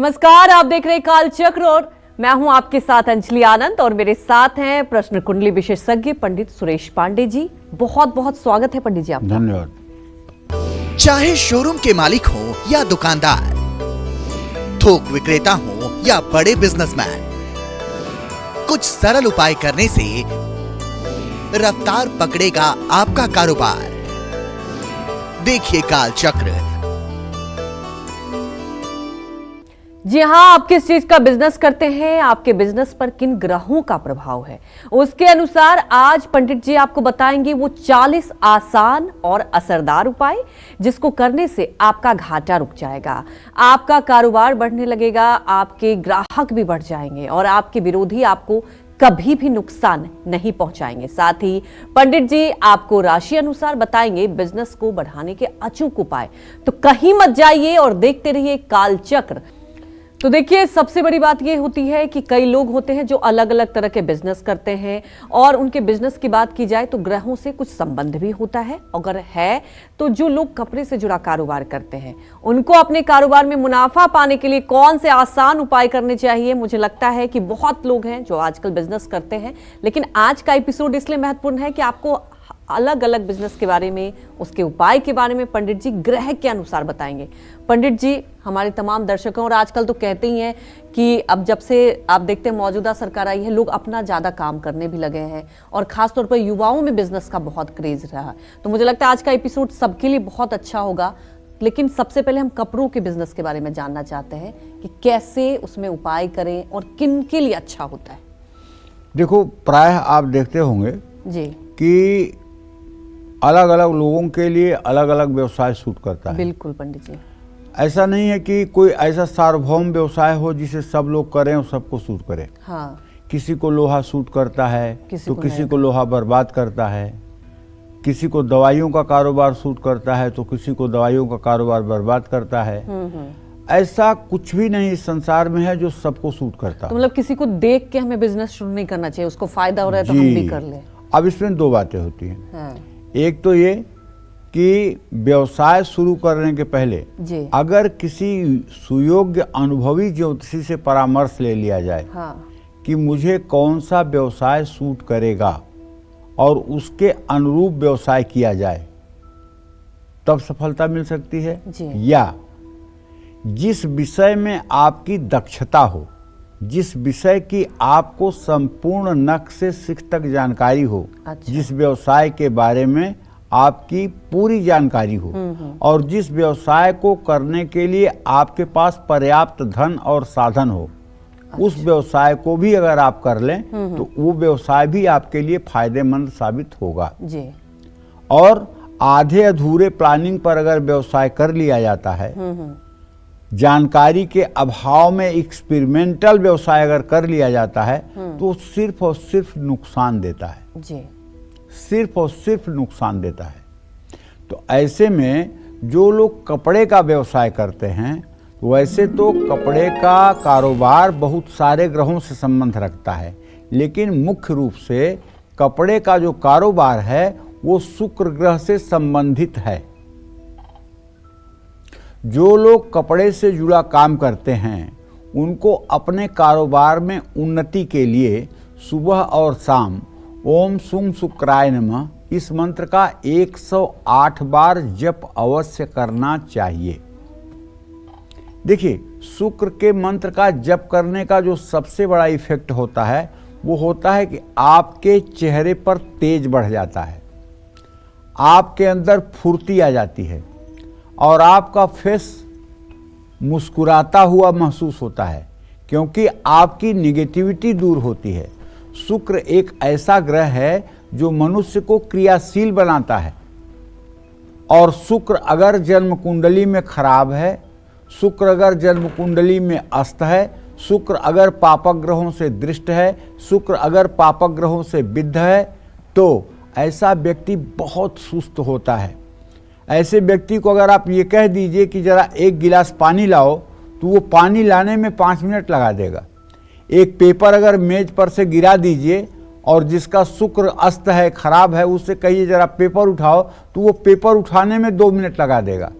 नमस्कार, आप देख रहे हैं काल चक्र और मैं हूं आपके साथ अंजलि आनंद और मेरे साथ हैं प्रश्न कुंडली विशेषज्ञ पंडित सुरेश पांडे जी। बहुत बहुत स्वागत है पंडित जी आपका। धन्यवाद। चाहे शोरूम के मालिक हो या दुकानदार, थोक विक्रेता हो या बड़े बिजनेसमैन, कुछ सरल उपाय करने से रफ्तार पकड़ेगा आपका कारोबार। देखिए काल चक्र। जी हाँ, आप किस चीज का बिजनेस करते हैं, आपके बिजनेस पर किन ग्रहों का प्रभाव है, उसके अनुसार आज पंडित जी आपको बताएंगे वो 40 आसान और असरदार उपाय जिसको करने से आपका घाटा रुक जाएगा, आपका कारोबार बढ़ने लगेगा, आपके ग्राहक भी बढ़ जाएंगे और आपके विरोधी आपको कभी भी नुकसान नहीं पहुंचाएंगे। साथ ही पंडित जी आपको राशि अनुसार बताएंगे बिजनेस को बढ़ाने के अचूक उपाय। तो कहीं मत जाइए और देखते रहिए काल चक्र। तो देखिए, सबसे बड़ी बात यह होती है कि कई लोग होते हैं जो अलग अलग तरह के बिजनेस करते हैं और उनके बिजनेस की बात की जाए तो ग्रहों से कुछ संबंध भी होता है। अगर है तो जो लोग कपड़े से जुड़ा कारोबार करते हैं उनको अपने कारोबार में मुनाफा पाने के लिए कौन से आसान उपाय करने चाहिए। मुझे लगता है कि बहुत लोग हैं जो आजकल बिजनेस करते हैं, लेकिन आज का एपिसोड इसलिए महत्वपूर्ण है कि आपको अलग अलग बिजनेस के बारे में, उसके उपाय के बारे में पंडित जी ग्रह के अनुसार बताएंगे। पंडित जी हमारे तमाम दर्शकों और आजकल तो कहते ही हैं कि अब जब से आप देखते हैं मौजूदा सरकार आई है, लोग अपना ज्यादा काम करने भी लगे हैं और खासतौर पर युवाओं में बिजनेस का बहुत क्रेज रहा। तो मुझे लगता है आज का एपिसोड सबके लिए बहुत अच्छा होगा। लेकिन सबसे पहले हम कपड़ों के बिजनेस के बारे में जानना चाहते हैं कि कैसे उसमें उपाय करें और किन के लिए अच्छा होता है। देखो, प्रायः आप देखते होंगे जी कि अलग अलग लोगों के लिए अलग अलग व्यवसाय सूट करता है। बिल्कुल पंडित जी, ऐसा नहीं है कि कोई ऐसा सार्वभौम व्यवसाय हो जिसे सब लोग करें और सबको सूट करे। हाँ, किसी को लोहा सूट करता है तो किसी को लोहा बर्बाद करता है, किसी को दवाइयों का कारोबार सूट करता है तो किसी को दवाइयों का कारोबार बर्बाद करता है। ऐसा कुछ भी नहीं इस संसार में है जो सबको सूट करता। तो मतलब किसी को देख के हमें बिजनेस शुरू नहीं करना चाहिए, उसको फायदा हो रहा है तो हम भी कर लें। अब इसमें दो बातें होती हैं। हाँ, एक तो ये कि व्यवसाय शुरू करने के पहले जी, अगर किसी सुयोग्य अनुभवी ज्योतिषी से परामर्श ले लिया जाए हाँ, कि मुझे कौन सा व्यवसाय सूट करेगा और उसके अनुरूप व्यवसाय किया जाए, तब सफलता मिल सकती है। जी, या जिस विषय में आपकी दक्षता हो, जिस विषय की आपको संपूर्ण नख से सिख तक जानकारी हो, अच्छा, जिस व्यवसाय के बारे में आपकी पूरी जानकारी हो और जिस व्यवसाय को करने के लिए आपके पास पर्याप्त धन और साधन हो, उस व्यवसाय को भी अगर आप कर लें तो वो व्यवसाय भी आपके लिए फायदेमंद साबित होगा। जी, और आधे अधूरे प्लानिंग पर अगर व्यवसाय कर लिया जाता है, जानकारी के अभाव में एक्सपेरिमेंटल व्यवसाय अगर कर लिया जाता है तो सिर्फ और सिर्फ नुकसान देता है। जी, सिर्फ और सिर्फ नुकसान देता है। तो ऐसे में जो लोग कपड़े का व्यवसाय करते हैं, वैसे तो कपड़े का कारोबार बहुत सारे ग्रहों से संबंध रखता है, लेकिन मुख्य रूप से कपड़े का जो कारोबार है वो शुक्र ग्रह से संबंधित है। जो लोग कपड़े से जुड़ा काम करते हैं उनको अपने कारोबार में उन्नति के लिए सुबह और शाम ओम सुं शुक्राय नमः इस मंत्र का 108 बार जप अवश्य करना चाहिए। देखिए, शुक्र के मंत्र का जप करने का जो सबसे बड़ा इफेक्ट होता है वो होता है कि आपके चेहरे पर तेज बढ़ जाता है, आपके अंदर फुर्ती आ जाती है और आपका फेस मुस्कुराता हुआ महसूस होता है, क्योंकि आपकी नेगेटिविटी दूर होती है। शुक्र एक ऐसा ग्रह है जो मनुष्य को क्रियाशील बनाता है और शुक्र अगर जन्म कुंडली में खराब है, शुक्र अगर जन्म कुंडली में अस्त है, शुक्र अगर पापक ग्रहों से दृष्ट है, शुक्र अगर पापक ग्रहों से विद्ध है, तो ऐसा व्यक्ति बहुत सुस्त होता है। ऐसे व्यक्ति को अगर आप ये कह दीजिए कि जरा एक गिलास पानी लाओ तो वो पानी लाने में 5 मिनट लगा देगा। एक पेपर अगर मेज पर से गिरा दीजिए और जिसका शुक्र अस्त है, खराब है, उससे कहिए जरा पेपर उठाओ तो वो पेपर उठाने में 2 मिनट लगा देगा।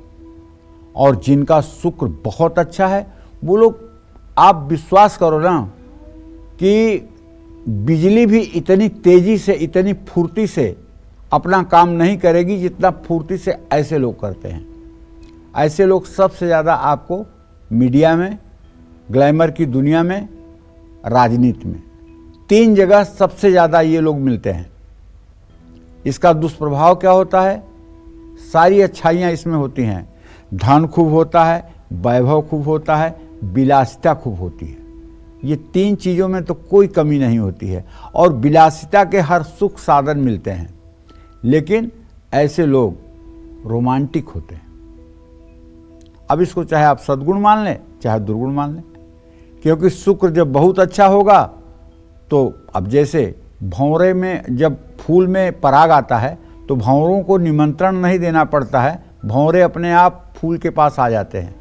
और जिनका शुक्र बहुत अच्छा है वो लोग आप विश्वास करो ना कि बिजली भी इतनी तेजी से, इतनी फुर्ती से अपना काम नहीं करेगी जितना फुर्ती से ऐसे लोग करते हैं। ऐसे लोग सबसे ज़्यादा आपको मीडिया में, ग्लैमर की दुनिया में, राजनीति में, 3 जगह सबसे ज़्यादा ये लोग मिलते हैं। इसका दुष्प्रभाव क्या होता है? सारी अच्छाइयाँ इसमें होती हैं। धन खूब होता है, वैभव खूब होता है, विलासिता खूब होती है। ये 3 चीज़ों में तो कोई कमी नहीं होती है और विलासिता के हर सुख साधन मिलते हैं। लेकिन ऐसे लोग रोमांटिक होते हैं। अब इसको चाहे आप सद्गुण मान लें चाहे दुर्गुण मान लें, क्योंकि शुक्र जब बहुत अच्छा होगा तो अब जैसे भंवरे में जब फूल में पराग आता है तो भंवरों को निमंत्रण नहीं देना पड़ता है, भंवरे अपने आप फूल के पास आ जाते हैं।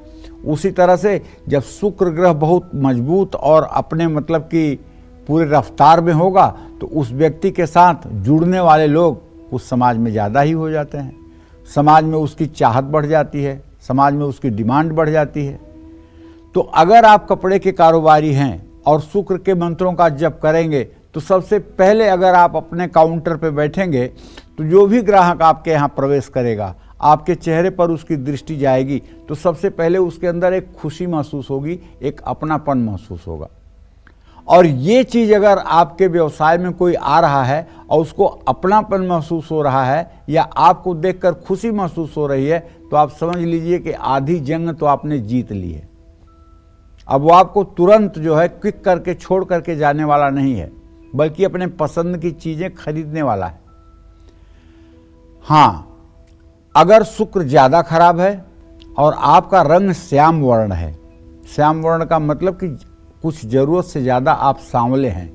उसी तरह से जब शुक्र ग्रह बहुत मजबूत और अपने मतलब कि पूरे रफ्तार में होगा तो उस व्यक्ति के साथ जुड़ने वाले लोग कुछ समाज में ज़्यादा ही हो जाते हैं। समाज में उसकी चाहत बढ़ जाती है, समाज में उसकी डिमांड बढ़ जाती है। तो अगर आप कपड़े के कारोबारी हैं और शुक्र के मंत्रों का जप करेंगे तो सबसे पहले अगर आप अपने काउंटर पे बैठेंगे तो जो भी ग्राहक आपके यहाँ प्रवेश करेगा, आपके चेहरे पर उसकी दृष्टि जाएगी तो सबसे पहले उसके अंदर एक खुशी महसूस होगी, एक अपनापन महसूस होगा। और ये चीज़ अगर आपके व्यवसाय में कोई आ रहा है और उसको अपनापन महसूस हो रहा है या आपको देखकर खुशी महसूस हो रही है तो आप समझ लीजिए कि आधी जंग तो आपने जीत ली है। अब वो आपको तुरंत जो है क्विक करके छोड़ करके जाने वाला नहीं है, बल्कि अपने पसंद की चीज़ें खरीदने वाला है। हाँ, अगर शुक्र ज़्यादा खराब है और आपका रंग श्याम वर्ण है, श्याम वर्ण का मतलब कि कुछ ज़रूरत से ज़्यादा आप सांवले हैं,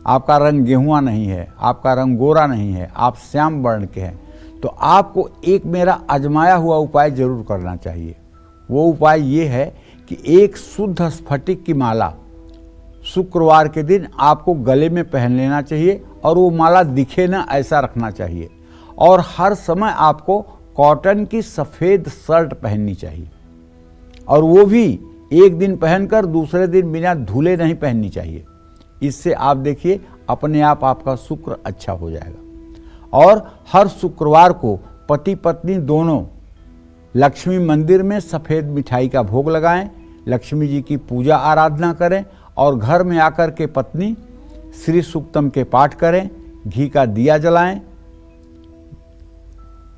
आपका रंग गेहुआ नहीं है, आपका रंग गोरा नहीं है, आप श्याम वर्ण के हैं, तो आपको एक मेरा आजमाया हुआ उपाय जरूर करना चाहिए। वो उपाय ये है कि एक शुद्ध स्फटिक की माला शुक्रवार के दिन आपको गले में पहन लेना चाहिए और वो माला दिखे ना ऐसा रखना चाहिए। और हर समय आपको कॉटन की सफ़ेद शर्ट पहननी चाहिए और वो भी एक दिन पहनकर दूसरे दिन बिना धुले नहीं पहननी चाहिए। इससे आप देखिए अपने आप आपका शुक्र अच्छा हो जाएगा। और हर शुक्रवार को पति पत्नी दोनों लक्ष्मी मंदिर में सफ़ेद मिठाई का भोग लगाएं, लक्ष्मी जी की पूजा आराधना करें और घर में आकर के पत्नी श्री सूक्तम के पाठ करें, घी का दिया जलाएं,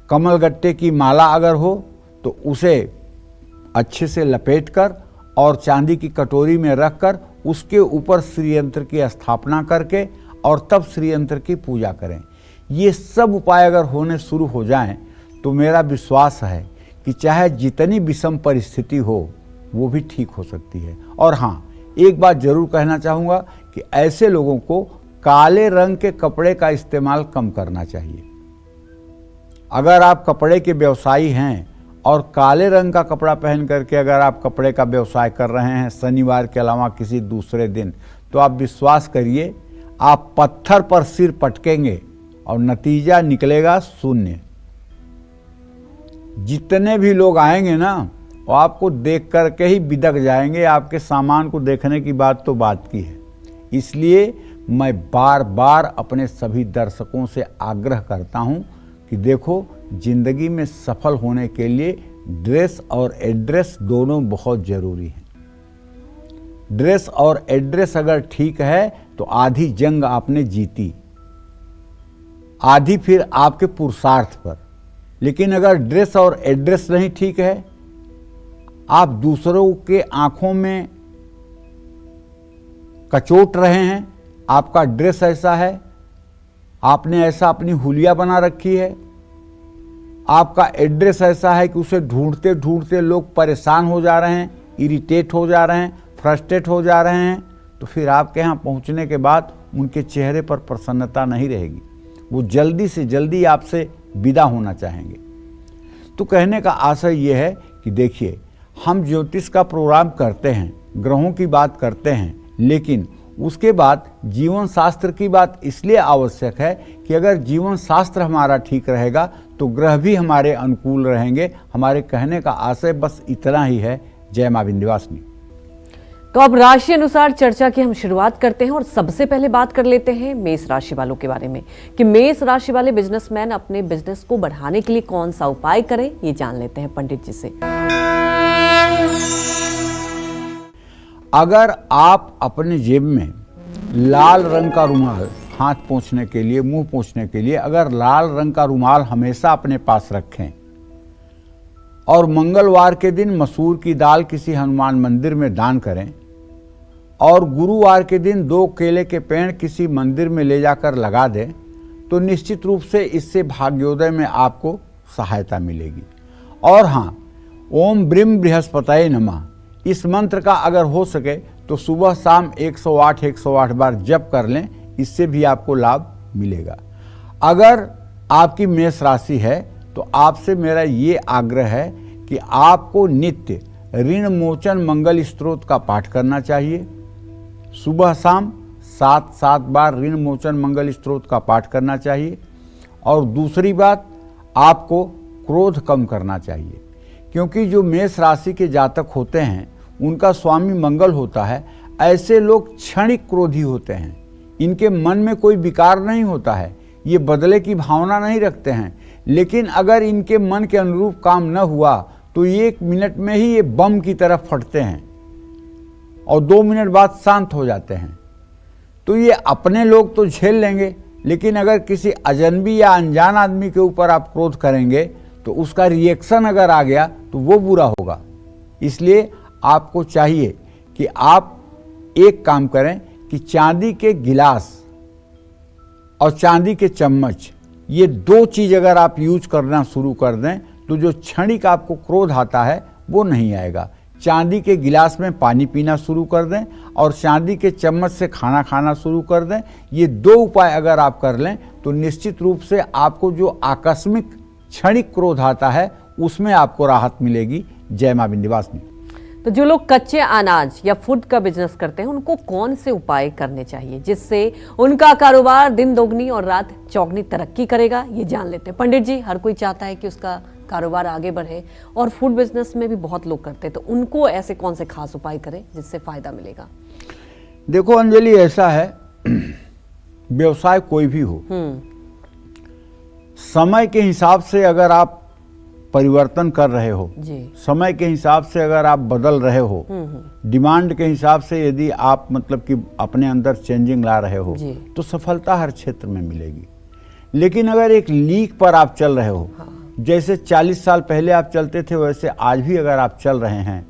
कमल गट्टे की माला अगर हो तो उसे अच्छे से लपेटकर और चांदी की कटोरी में रखकर उसके ऊपर श्री यंत्र की स्थापना करके और तब श्री यंत्र की पूजा करें। ये सब उपाय अगर होने शुरू हो जाएं तो मेरा विश्वास है कि चाहे जितनी विषम परिस्थिति हो वो भी ठीक हो सकती है। और हाँ, एक बात जरूर कहना चाहूँगा कि ऐसे लोगों को काले रंग के कपड़े का इस्तेमाल कम करना चाहिए। अगर आप कपड़े के व्यवसायी हैं और काले रंग का कपड़ा पहन करके अगर आप कपड़े का व्यवसाय कर रहे हैं शनिवार के अलावा किसी दूसरे दिन, तो आप विश्वास करिए आप पत्थर पर सिर पटकेंगे और नतीजा निकलेगा शून्य। जितने भी लोग आएंगे ना वो आपको देख करके ही बिदक जाएंगे। आपके सामान को देखने की बात तो बात की है। इसलिए मैं बार बार अपने सभी दर्शकों से आग्रह करता हूं कि देखो, जिंदगी में सफल होने के लिए ड्रेस और एड्रेस दोनों बहुत जरूरी हैं। ड्रेस और एड्रेस अगर ठीक है तो आधी जंग आपने जीती, आधी फिर आपके पुरुषार्थ पर। लेकिन अगर ड्रेस और एड्रेस नहीं ठीक है, आप दूसरों के आंखों में कचोट रहे हैं, आपका ड्रेस ऐसा है, आपने ऐसा अपनी हुलिया बना रखी है, आपका एड्रेस ऐसा है कि उसे ढूंढते ढूंढते लोग परेशान हो जा रहे हैं, इरिटेट हो जा रहे हैं, फ्रस्ट्रेट हो जा रहे हैं, तो फिर आपके यहाँ पहुँचने के बाद उनके चेहरे पर प्रसन्नता नहीं रहेगी। वो जल्दी से जल्दी आपसे विदा होना चाहेंगे। तो कहने का आशय ये है कि देखिए, हम ज्योतिष का प्रोग्राम करते हैं, ग्रहों की बात करते हैं, लेकिन उसके बाद जीवन शास्त्र की बात इसलिए आवश्यक है कि अगर जीवन शास्त्र हमारा ठीक रहेगा तो ग्रह भी हमारे अनुकूल रहेंगे। हमारे कहने का आशय बस इतना ही है। जय मां विंध्यवासिनी। तो अब राशि अनुसार चर्चा की हम शुरुआत करते हैं और सबसे पहले बात कर लेते हैं मेष राशि वालों के बारे में कि मेष राशि वाले बिजनेसमैन अपने बिजनेस को बढ़ाने के लिए कौन सा उपाय करें, ये जान लेते हैं पंडित जी से। अगर आप अपने जेब में लाल रंग का रुमाल, हाथ पोंछने के लिए, मुंह पोंछने के लिए अगर लाल रंग का रुमाल हमेशा अपने पास रखें और मंगलवार के दिन मसूर की दाल किसी हनुमान मंदिर में दान करें और गुरुवार के दिन 2 केले के पेड़ किसी मंदिर में ले जाकर लगा दें, तो निश्चित रूप से इससे भाग्योदय में आपको सहायता मिलेगी। और हाँ, ओम ब्रीम बृहस्पतये नमः इस मंत्र का अगर हो सके तो सुबह शाम 108 बार जप कर लें, इससे भी आपको लाभ मिलेगा। अगर आपकी मेष राशि है तो आपसे मेरा ये आग्रह है कि आपको नित्य ऋण मोचन मंगल स्तोत्र का पाठ करना चाहिए। सुबह शाम 7 बार ऋण मोचन मंगल स्तोत्र का पाठ करना चाहिए। और दूसरी बात, आपको क्रोध कम करना चाहिए, क्योंकि जो मेष राशि के जातक होते हैं उनका स्वामी मंगल होता है। ऐसे लोग क्षणिक क्रोधी होते हैं, इनके मन में कोई विकार नहीं होता है, ये बदले की भावना नहीं रखते हैं। लेकिन अगर इनके मन के अनुरूप काम न हुआ तो 1 मिनट में ही ये बम की तरह फटते हैं और 2 मिनट बाद शांत हो जाते हैं। तो ये अपने लोग तो झेल लेंगे, लेकिन अगर किसी अजनबी या अनजान आदमी के ऊपर आप क्रोध करेंगे तो उसका रिएक्शन अगर आ गया तो वो बुरा होगा। इसलिए आपको चाहिए कि आप एक काम करें कि चांदी के गिलास और चांदी के चम्मच, ये 2 चीज अगर आप यूज करना शुरू कर दें तो जो क्षणिक आपको क्रोध आता है वो नहीं आएगा। चांदी के गिलास में पानी पीना शुरू कर दें और चांदी के चम्मच से खाना खाना शुरू कर दें। ये 2 उपाय अगर आप कर लें तो निश्चित रूप से आपको जो आकस्मिक क्षणिक क्रोध आता है उसमें आपको राहत मिलेगी। जय मां विंध्यवासिनी। तो जो लोग कच्चे अनाज या फूड का बिजनेस करते हैं उनको कौन से उपाय करने चाहिए जिससे उनका कारोबार दिन दोगुनी और रात चौगुनी तरक्की करेगा, ये जान लेते हैं। पंडित जी, हर कोई चाहता है कि उसका कारोबार आगे बढ़े और फूड बिजनेस में भी बहुत लोग करते हैं, तो उनको ऐसे कौन से खास उपाय करें जिससे फायदा मिलेगा? देखो अंजलि, ऐसा है, व्यवसाय कोई भी हो, समय के हिसाब से अगर आप परिवर्तन कर रहे हो जी, समय के हिसाब से अगर आप बदल रहे हो, डिमांड के हिसाब से यदि आप मतलब कि अपने अंदर चेंजिंग ला रहे हो जी, तो सफलता हर क्षेत्र में मिलेगी। लेकिन अगर एक लीक पर आप चल रहे हो, हाँ, जैसे 40 साल पहले आप चलते थे वैसे आज भी अगर आप चल रहे हैं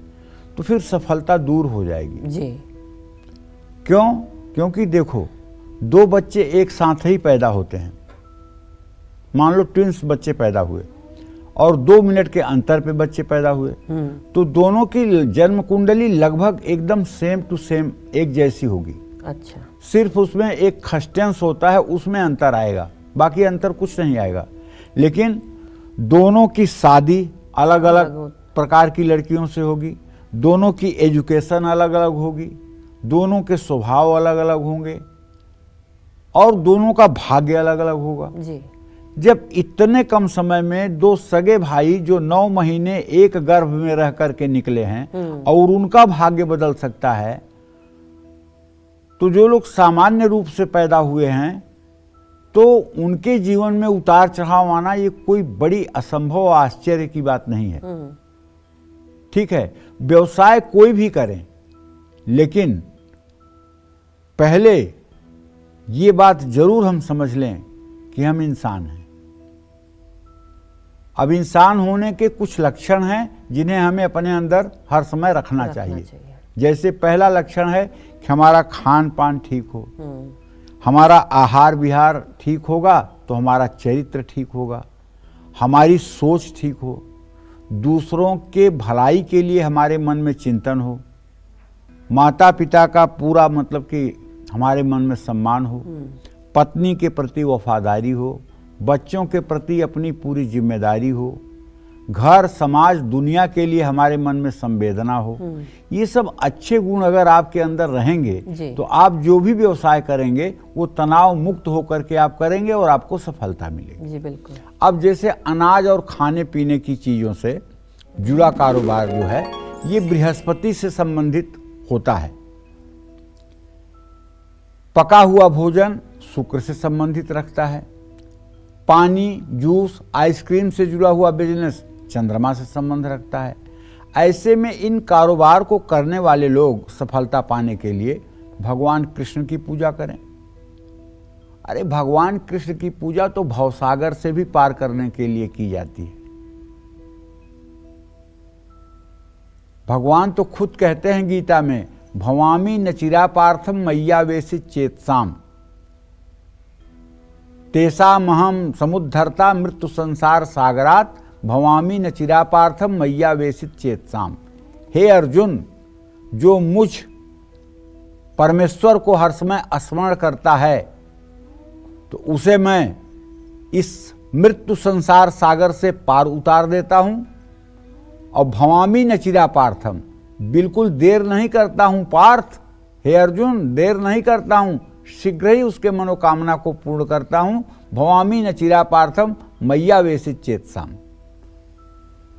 तो फिर सफलता दूर हो जाएगी जी। क्यों? क्योंकि देखो, 2 बच्चे एक साथ ही पैदा होते हैं, मान लो ट्विंस बच्चे पैदा हुए और 2 मिनट के अंतर पे बच्चे पैदा हुए, तो दोनों की जन्म कुंडली लगभग एकदम सेम टू सेम एक जैसी होगी। अच्छा, सिर्फ उसमें एक खस्टेंस होता है, उसमें अंतर आएगा, बाकी अंतर कुछ नहीं आएगा। लेकिन दोनों की शादी अलग अलग प्रकार की लड़कियों से होगी, दोनों की एजुकेशन अलग अलग होगी, दोनों के स्वभाव अलग अलग होंगे और दोनों का भाग्य अलग अलग होगा जी। जब इतने कम समय में 2 सगे भाई जो 9 महीने एक गर्भ में रह करके निकले हैं और उनका भाग्य बदल सकता है, तो जो लोग सामान्य रूप से पैदा हुए हैं तो उनके जीवन में उतार चढ़ाव आना ये कोई बड़ी असंभव आश्चर्य की बात नहीं है। ठीक है, व्यवसाय कोई भी करें, लेकिन पहले ये बात जरूर हम समझ लें कि हम इंसान हैं। अब इंसान होने के कुछ लक्षण हैं जिन्हें हमें अपने अंदर हर समय रखना चाहिए। जैसे पहला लक्षण है कि हमारा खान पान ठीक हो, हमारा आहार विहार ठीक होगा तो हमारा चरित्र ठीक होगा, हमारी सोच ठीक हो, दूसरों के भलाई के लिए हमारे मन में चिंतन हो, माता पिता का पूरा मतलब कि हमारे मन में सम्मान हो, पत्नी के प्रति वफादारी हो, बच्चों के प्रति अपनी पूरी जिम्मेदारी हो, घर समाज दुनिया के लिए हमारे मन में संवेदना हो। ये सब अच्छे गुण अगर आपके अंदर रहेंगे तो आप जो भी व्यवसाय करेंगे वो तनाव मुक्त होकर के आप करेंगे और आपको सफलता मिलेगी। जी बिल्कुल। अब जैसे अनाज और खाने पीने की चीजों से जुड़ा कारोबार जो है ये बृहस्पति से संबंधित होता है। पका हुआ भोजन शुक्र से संबंधित रखता है। पानी, जूस, आइसक्रीम से जुड़ा हुआ बिजनेस चंद्रमा से संबंध रखता है। ऐसे में इन कारोबार को करने वाले लोग सफलता पाने के लिए भगवान कृष्ण की पूजा करें। अरे भगवान कृष्ण की पूजा तो भवसागर से भी पार करने के लिए की जाती है। भगवान तो खुद कहते हैं गीता में, भवामी न चिरापार्थम मय्यावेशित चेतसाम तेषामहं समुद्धरता मृत्यु संसार सागरात भवामी न चिरापार्थम मय्यावेशित चेतसाम। हे अर्जुन, जो मुझ परमेश्वर को हर समय स्मरण करता है तो उसे मैं इस मृत्यु संसार सागर से पार उतार देता हूं। और भवामी न चिरापार्थम, बिल्कुल देर नहीं करता हूं पार्थ, हे अर्जुन देर नहीं करता हूं, शीघ्र ही उसके मनोकामना को पूर्ण करता हूं। भवामी न चिरापार्थम मय्यावेशित चेतसाम।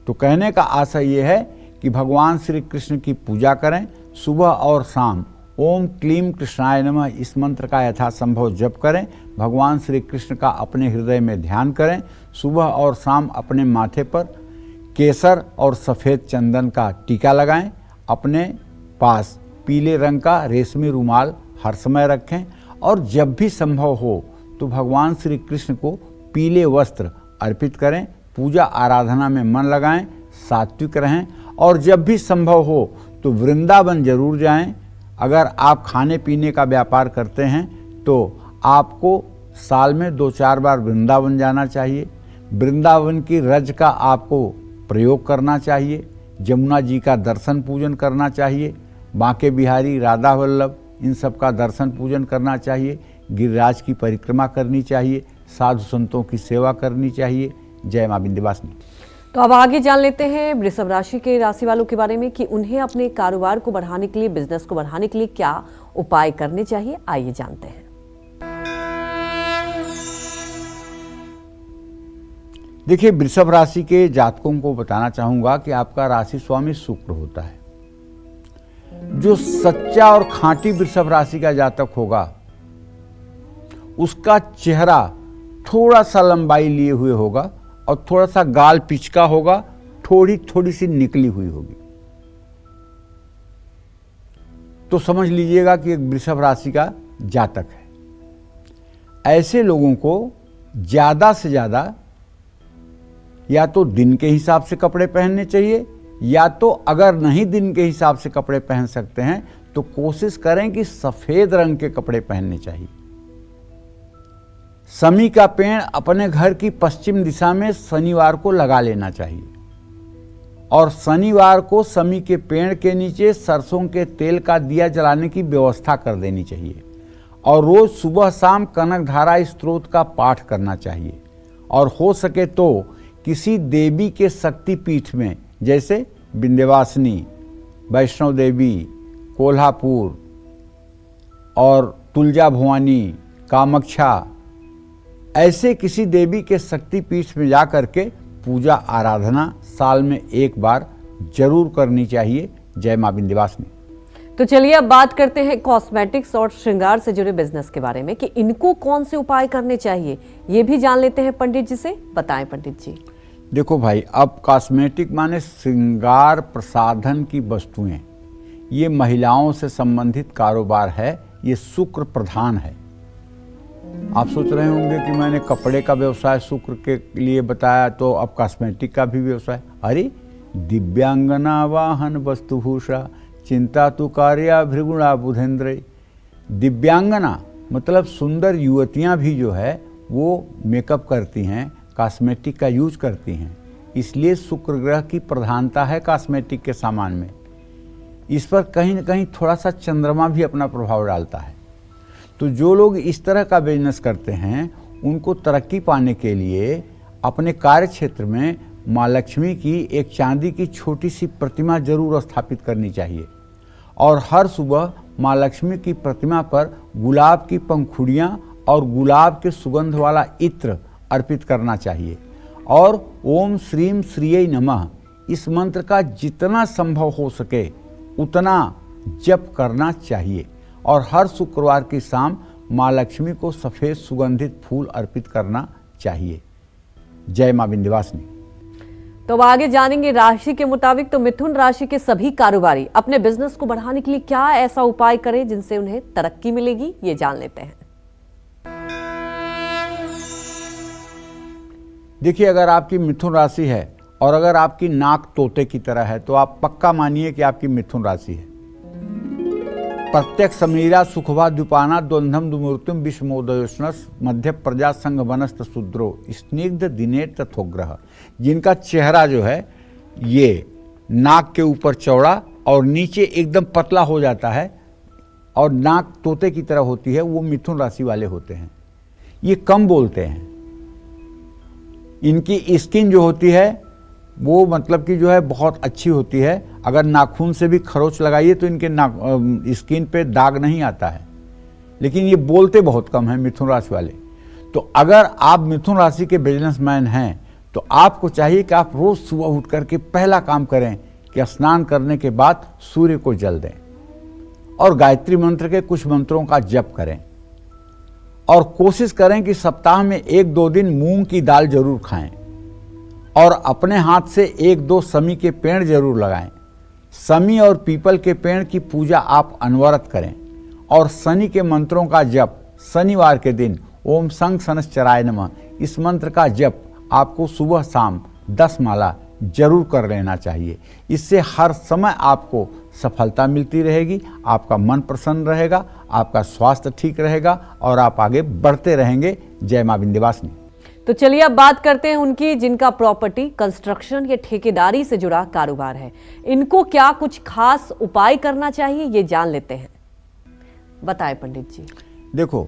तो कहने का आशय यह है कि भगवान श्री कृष्ण की पूजा करें, सुबह और शाम ओम क्लीम कृष्णाय नमः इस मंत्र का यथासंभव जप करें। भगवान श्री कृष्ण का अपने हृदय में ध्यान करें। सुबह और शाम अपने माथे पर केसर और सफ़ेद चंदन का टीका लगाएं। अपने पास पीले रंग का रेशमी रुमाल हर समय रखें और जब भी संभव हो तो भगवान श्री कृष्ण को पीले वस्त्र अर्पित करें। पूजा आराधना में मन लगाएं, सात्विक रहें और जब भी संभव हो तो वृंदावन जरूर जाएं। अगर आप खाने पीने का व्यापार करते हैं तो आपको साल में 2-4 बार वृंदावन जाना चाहिए। वृंदावन की रज का आपको प्रयोग करना चाहिए। जमुना जी का दर्शन पूजन करना चाहिए। बांके बिहारी, राधा वल्लभ इन सब का दर्शन पूजन करना चाहिए। गिरिराज की परिक्रमा करनी चाहिए। साधु संतों की सेवा करनी चाहिए। जय मां विंध्यवासिनी। तो अब आगे जान लेते हैं वृषभ राशि के राशि वालों के बारे में कि उन्हें अपने कारोबार को बढ़ाने के लिए, बिजनेस को बढ़ाने के लिए क्या उपाय करने चाहिए। आइए जानते हैं। देखिए, वृषभ राशि के जातकों को बताना चाहूंगा कि आपका राशि स्वामी शुक्र होता है। जो सच्चा और खांटी वृषभ राशि का जातक होगा उसका चेहरा थोड़ा सा लंबाई लिए हुए होगा और थोड़ा सा गाल पिचका होगा, थोड़ी सी निकली हुई होगी। तो समझ लीजिएगा कि एक वृषभ राशि का जातक है। ऐसे लोगों को ज्यादा से ज्यादा या तो दिन के हिसाब से कपड़े पहनने चाहिए, या तो अगर नहीं दिन के हिसाब से कपड़े पहन सकते हैं तो कोशिश करें कि सफेद रंग के कपड़े पहनने चाहिए। समी का पेड़ अपने घर की पश्चिम दिशा में शनिवार को लगा लेना चाहिए और शनिवार को समी के पेड़ के नीचे सरसों के तेल का दिया जलाने की व्यवस्था कर देनी चाहिए और रोज सुबह शाम कनक धारा स्त्रोत का पाठ करना चाहिए। और हो सके तो किसी देवी के शक्तिपीठ में, जैसे विंध्यवासिनी, वैष्णो देवी, कोल्हापुर और तुलजा भवानी, कामाख्या, ऐसे किसी देवी के शक्तिपीठ में जाकर के पूजा आराधना साल में एक बार जरूर करनी चाहिए। जय मां विंध्यवासिनी। तो चलिए अब बात करते हैं कॉस्मेटिक्स और श्रृंगार से जुड़े बिजनेस के बारे में कि इनको कौन से उपाय करने चाहिए, ये भी जान लेते हैं पंडित जी से। बताएं पंडित जी। देखो भाई, अब कॉस्मेटिक माने श्रृंगार प्रसाधन की वस्तुएं, ये महिलाओं से संबंधित कारोबार है। ये शुक्र प्रधान है। आप सोच रहे होंगे कि मैंने कपड़े का व्यवसाय शुक्र के लिए बताया तो अब कॉस्मेटिक का भी व्यवसाय। अरे दिव्यांगना वाहन वस्तुभूषा चिंता तु कार्या भृगुणा बुधेंद्र। दिव्यांगना मतलब सुंदर युवतियां भी जो है वो मेकअप करती हैं, कॉस्मेटिक का यूज करती हैं। इसलिए शुक्र ग्रह की प्रधानता है कॉस्मेटिक के सामान में। इस पर कहीं न कहीं थोड़ा सा चंद्रमा भी अपना प्रभाव डालता है। तो जो लोग इस तरह का बिजनेस करते हैं उनको तरक्की पाने के लिए अपने कार्य क्षेत्र में माँ लक्ष्मी की एक चांदी की छोटी सी प्रतिमा जरूर स्थापित करनी चाहिए और हर सुबह माँ लक्ष्मी की प्रतिमा पर गुलाब की पंखुड़ियाँ और गुलाब के सुगंध वाला इत्र अर्पित करना चाहिए और ओम श्रीम श्रीये नमः इस मंत्र का जितना संभव हो सके उतना जप करना चाहिए और हर शुक्रवार की शाम माँ लक्ष्मी को सफ़ेद सुगंधित फूल अर्पित करना चाहिए। जय माँ विंध्यवासिनी। तो अब आगे जानेंगे राशि के मुताबिक तो मिथुन राशि के सभी कारोबारी अपने बिजनेस को बढ़ाने के लिए क्या ऐसा उपाय करें जिनसे उन्हें तरक्की मिलेगी, ये जान लेते हैं। देखिए, अगर आपकी मिथुन राशि है और अगर आपकी नाक तोते की तरह है तो आप पक्का मानिए कि आपकी मिथुन राशि है। प्रत्येक समीरा सुखवा द्विपाना द्वंद्वम दुमूर्तिम विषमोदयोष्णस मध्य प्रजा संघ वनस्त शूद्रो स्निग्ध दिने तथोग्रह। जिनका चेहरा जो है ये नाक के ऊपर चौड़ा और नीचे एकदम पतला हो जाता है और नाक तोते की तरह होती है, वो मिथुन राशि वाले होते हैं। ये कम बोलते हैं। इनकी स्किन जो होती है वो मतलब कि जो है बहुत अच्छी होती है। अगर नाखून से भी खरोच लगाइए तो इनके स्किन पे दाग नहीं आता है, लेकिन ये बोलते बहुत कम हैं मिथुन राशि वाले। तो अगर आप मिथुन राशि के बिजनेसमैन हैं तो आपको चाहिए कि आप रोज सुबह उठ करके पहला काम करें कि स्नान करने के बाद सूर्य को जल दें और गायत्री मंत्र के कुछ मंत्रों का जप करें और कोशिश करें कि सप्ताह में 1-2 दिन मूंग की दाल जरूर खाएं और अपने हाथ से 1-2 समी के पेड़ जरूर लगाएं। समी और पीपल के पेड़ की पूजा आप अनवरत करें और शनि के मंत्रों का जप शनिवार के दिन ओम संग शनश्चराय नमः इस मंत्र का जप आपको सुबह शाम 10 माला जरूर कर लेना चाहिए। इससे हर समय आपको सफलता मिलती रहेगी, आपका मन प्रसन्न रहेगा, आपका स्वास्थ्य ठीक रहेगा और आप आगे बढ़ते रहेंगे। जय मां विंध्यवासिनी। तो चलिए अब बात करते हैं उनकी जिनका प्रॉपर्टी, कंस्ट्रक्शन या ठेकेदारी से जुड़ा कारोबार है। इनको क्या कुछ खास उपाय करना चाहिए, ये जान लेते हैं। बताएं पंडित जी। देखो,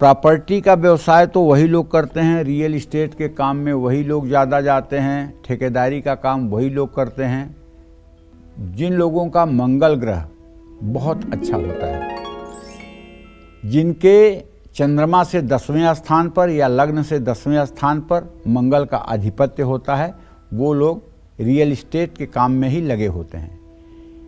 प्रॉपर्टी का व्यवसाय तो वही लोग करते हैं, रियल एस्टेट के काम में वही लोग ज़्यादा जाते हैं, ठेकेदारी का काम वही लोग करते हैं जिन लोगों का मंगल ग्रह बहुत अच्छा होता है, जिनके चंद्रमा से 10वें स्थान पर या लग्न से 10वें स्थान पर मंगल का आधिपत्य होता है, वो लोग रियल एस्टेट के काम में ही लगे होते हैं।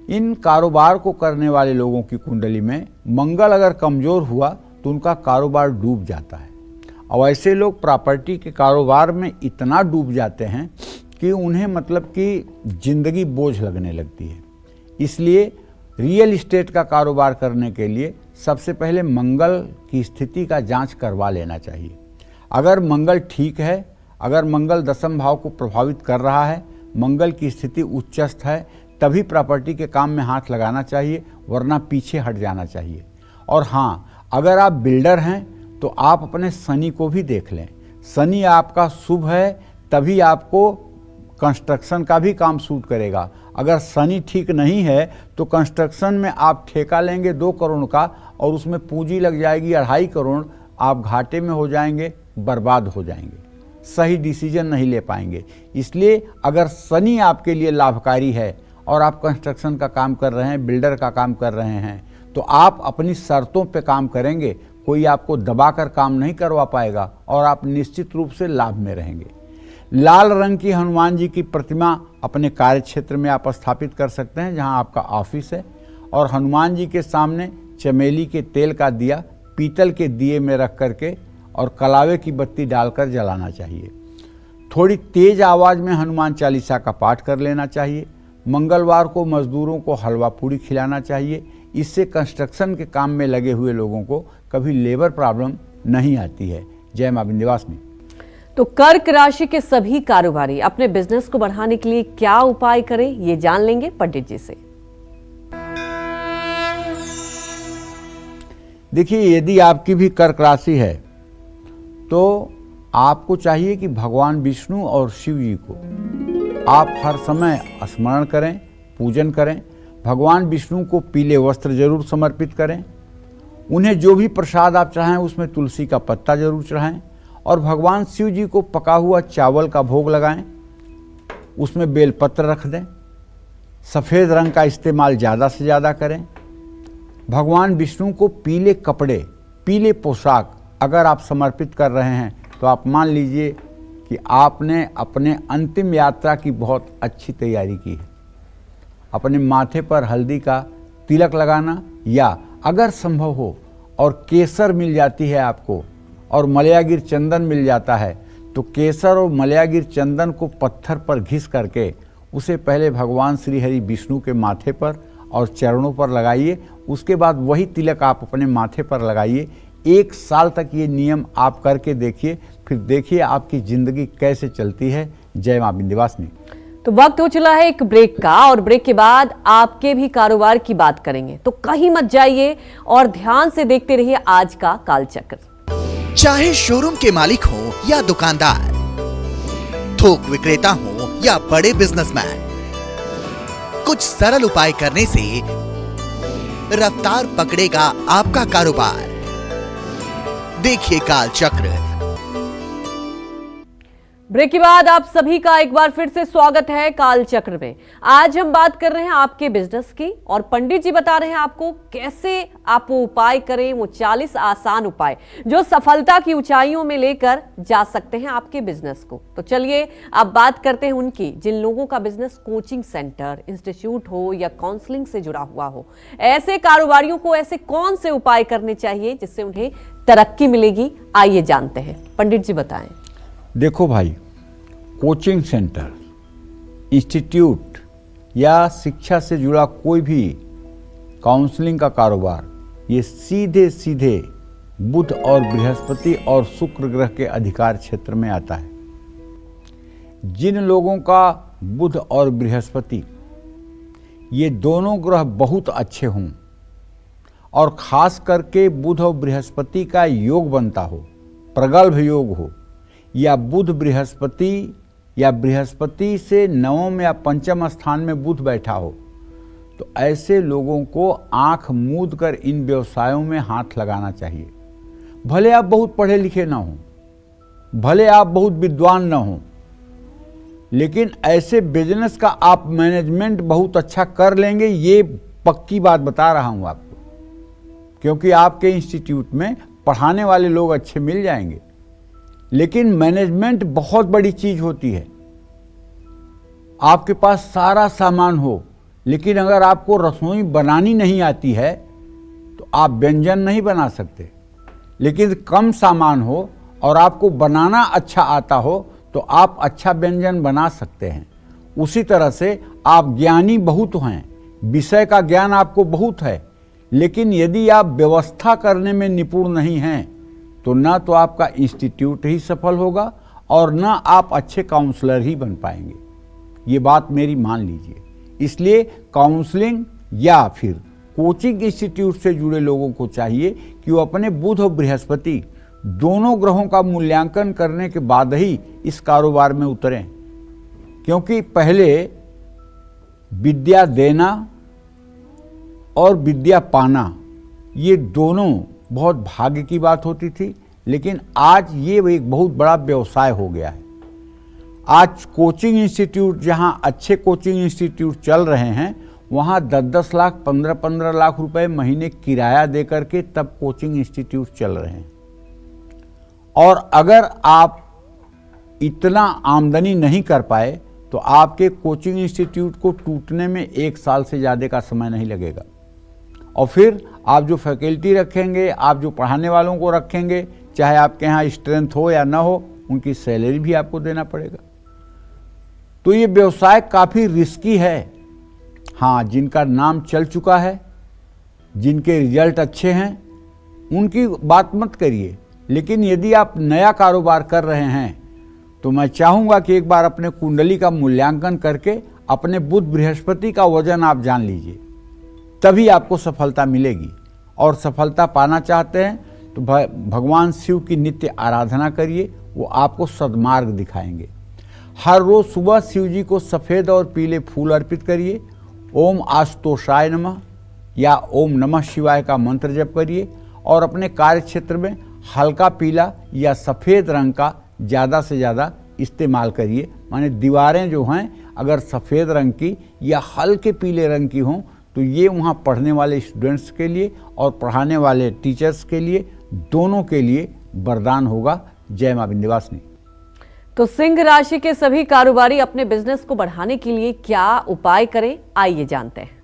इन कारोबार को करने वाले लोगों की कुंडली में मंगल अगर कमज़ोर हुआ तो उनका कारोबार डूब जाता है और ऐसे लोग प्रॉपर्टी के कारोबार में इतना डूब जाते हैं कि उन्हें मतलब कि ज़िंदगी बोझ लगने लगती है। इसलिए रियल एस्टेट का कारोबार करने के लिए सबसे पहले मंगल की स्थिति का जांच करवा लेना चाहिए। अगर मंगल ठीक है, अगर मंगल 10वें भाव को प्रभावित कर रहा है, मंगल की स्थिति उच्चस्थ है, तभी प्रॉपर्टी के काम में हाथ लगाना चाहिए, वरना पीछे हट जाना चाहिए। और हाँ, अगर आप बिल्डर हैं तो आप अपने शनि को भी देख लें। शनि आपका शुभ है तभी आपको कंस्ट्रक्शन का भी काम सूट करेगा। अगर शनि ठीक नहीं है तो कंस्ट्रक्शन में आप ठेका लेंगे 2 करोड़ का और उसमें पूंजी लग जाएगी 2.5 करोड़, आप घाटे में हो जाएंगे, बर्बाद हो जाएंगे, सही डिसीजन नहीं ले पाएंगे। इसलिए अगर शनि आपके लिए लाभकारी है और आप कंस्ट्रक्शन का काम कर रहे हैं, बिल्डर का काम कर रहे हैं, तो आप अपनी शर्तों पे काम करेंगे, कोई आपको दबाकर काम नहीं करवा पाएगा और आप निश्चित रूप से लाभ में रहेंगे। लाल रंग की हनुमान जी की प्रतिमा अपने कार्य क्षेत्र में आप स्थापित कर सकते हैं जहां आपका ऑफिस है, और हनुमान जी के सामने चमेली के तेल का दिया पीतल के दिए में रख करके और कलावे की बत्ती डालकर जलाना चाहिए। थोड़ी तेज आवाज़ में हनुमान चालीसा का पाठ कर लेना चाहिए। मंगलवार को मजदूरों को हलवा पूड़ी खिलाना चाहिए। इससे कंस्ट्रक्शन के काम में लगे हुए लोगों को कभी लेबर प्रॉब्लम नहीं आती है। जय मां विंध्यवासिनी। तो कर्क राशि के सभी कारोबारी अपने बिजनेस को बढ़ाने के लिए क्या उपाय करें, ये जान लेंगे पंडित जी से। देखिए, यदि आपकी भी कर्क राशि है तो आपको चाहिए कि भगवान विष्णु और शिव जी को आप हर समय स्मरण करें, पूजन करें। भगवान विष्णु को पीले वस्त्र जरूर समर्पित करें। उन्हें जो भी प्रसाद आप चाहें उसमें तुलसी का पत्ता जरूर चढ़ाएं और भगवान शिव जी को पका हुआ चावल का भोग लगाएं, उसमें बेलपत्र रख दें। सफ़ेद रंग का इस्तेमाल ज़्यादा से ज़्यादा करें। भगवान विष्णु को पीले कपड़े, पीले पोशाक अगर आप समर्पित कर रहे हैं तो आप मान लीजिए कि आपने अपने अंतिम यात्रा की बहुत अच्छी तैयारी की है। अपने माथे पर हल्दी का तिलक लगाना, या अगर संभव हो और केसर मिल जाती है आपको और मलयागिर चंदन मिल जाता है, तो केसर और मलयागिर चंदन को पत्थर पर घिस करके उसे पहले भगवान श्री हरि विष्णु के माथे पर और चरणों पर लगाइए। उसके बाद वही तिलक आप अपने माथे पर लगाइए। 1 साल तक ये नियम आप करके देखिए, फिर देखिए आपकी जिंदगी कैसे चलती है। जय मां विंध्यवासिनी। तो वक्त हो चला है एक ब्रेक का, और ब्रेक के बाद आपके भी कारोबार की बात करेंगे, तो कहीं मत जाइए और ध्यान से देखते रहिए आज का कालचक्र। चाहे शोरूम के मालिक हो या दुकानदार, थोक विक्रेता हो या बड़े बिजनेसमैन, कुछ सरल उपाय करने से रफ्तार पकड़ेगा आपका कारोबार। देखिए कालचक्र। ब्रेक के बाद आप सभी का एक बार फिर से स्वागत है कालचक्र में। आज हम बात कर रहे हैं आपके बिजनेस की, और पंडित जी बता रहे हैं आपको कैसे आप वो उपाय करें, वो 40 आसान उपाय जो सफलता की ऊंचाइयों में लेकर जा सकते हैं आपके बिजनेस को। तो चलिए अब बात करते हैं उनकी, जिन लोगों का बिजनेस कोचिंग सेंटर, इंस्टीट्यूट हो या काउंसलिंग से जुड़ा हुआ हो। ऐसे कारोबारियों को ऐसे कौन से उपाय करने चाहिए जिससे उन्हें तरक्की मिलेगी? आइए जानते हैं, पंडित जी बताएं। देखो भाई, कोचिंग सेंटर, इंस्टीट्यूट या शिक्षा से जुड़ा कोई भी काउंसलिंग का कारोबार, ये सीधे सीधे बुध और बृहस्पति और शुक्र ग्रह के अधिकार क्षेत्र में आता है। जिन लोगों का बुध और बृहस्पति ये दोनों ग्रह बहुत अच्छे हों, और खास करके बुध और बृहस्पति का योग बनता हो, प्रगल्भ योग हो, या बुध बृहस्पति या बृहस्पति से नवम या पंचम स्थान में बुध बैठा हो, तो ऐसे लोगों को आंख मूंद कर इन व्यवसायों में हाथ लगाना चाहिए। भले आप बहुत पढ़े लिखे ना हो, भले आप बहुत विद्वान ना हो, लेकिन ऐसे बिजनेस का आप मैनेजमेंट बहुत अच्छा कर लेंगे, ये पक्की बात बता रहा हूं आपको, क्योंकि आपके इंस्टीट्यूट में पढ़ाने वाले लोग अच्छे मिल जाएंगे। लेकिन मैनेजमेंट बहुत बड़ी चीज होती है। आपके पास सारा सामान हो, लेकिन अगर आपको रसोई बनानी नहीं आती है तो आप व्यंजन नहीं बना सकते। लेकिन कम सामान हो और आपको बनाना अच्छा आता हो तो आप अच्छा व्यंजन बना सकते हैं। उसी तरह से आप ज्ञानी बहुत हैं, विषय का ज्ञान आपको बहुत है, लेकिन यदि आप व्यवस्था करने में निपुण नहीं हैं तो ना तो आपका इंस्टीट्यूट ही सफल होगा और ना आप अच्छे काउंसलर ही बन पाएंगे। ये बात मेरी मान लीजिए। इसलिए काउंसलिंग या फिर कोचिंग इंस्टीट्यूट से जुड़े लोगों को चाहिए कि वो अपने बुध और बृहस्पति दोनों ग्रहों का मूल्यांकन करने के बाद ही इस कारोबार में उतरें, क्योंकि पहले विद्या देना और विद्या पाना ये दोनों बहुत भाग्य की बात होती थी, लेकिन आज ये एक बहुत बड़ा व्यवसाय हो गया है। आज कोचिंग इंस्टीट्यूट, जहाँ अच्छे कोचिंग इंस्टीट्यूट चल रहे हैं, वहाँ 10-10 लाख 15-15 लाख रुपए महीने किराया दे करके तब कोचिंग इंस्टीट्यूट चल रहे हैं। और अगर आप इतना आमदनी नहीं कर पाए तो आपके कोचिंग इंस्टीट्यूट को टूटने में 1 साल से ज़्यादा का समय नहीं लगेगा। और फिर आप जो फैकल्टी रखेंगे, आप जो पढ़ाने वालों को रखेंगे, चाहे आपके यहाँ स्ट्रेंथ हो या ना हो, उनकी सैलरी भी आपको देना पड़ेगा। तो ये व्यवसाय काफ़ी रिस्की है। हाँ, जिनका नाम चल चुका है, जिनके रिजल्ट अच्छे हैं, उनकी बात मत करिए। लेकिन यदि आप नया कारोबार कर रहे हैं तो मैं चाहूँगा कि एक बार अपने कुंडली का मूल्यांकन करके अपने बुध बृहस्पति का वजन आप जान लीजिए, तभी आपको सफलता मिलेगी। और सफलता पाना चाहते हैं तो भगवान शिव की नित्य आराधना करिए, वो आपको सद्मार्ग दिखाएंगे। हर रोज सुबह शिव जी को सफ़ेद और पीले फूल अर्पित करिए। ओम आशुतोषाय नमः या ओम नमः शिवाय का मंत्र जप करिए, और अपने कार्य क्षेत्र में हल्का पीला या सफ़ेद रंग का ज़्यादा से ज़्यादा इस्तेमाल करिए। माने दीवारें जो हैं अगर सफ़ेद रंग की या हल्के पीले रंग की हों तो ये वहाँ पढ़ने वाले स्टूडेंट्स के लिए और पढ़ाने वाले टीचर्स के लिए, दोनों के लिए वरदान होगा। जय मां विंध्यवासिनी। तो सिंह राशि के सभी कारोबारी अपने बिजनेस को बढ़ाने के लिए क्या उपाय करें, आइए जानते हैं।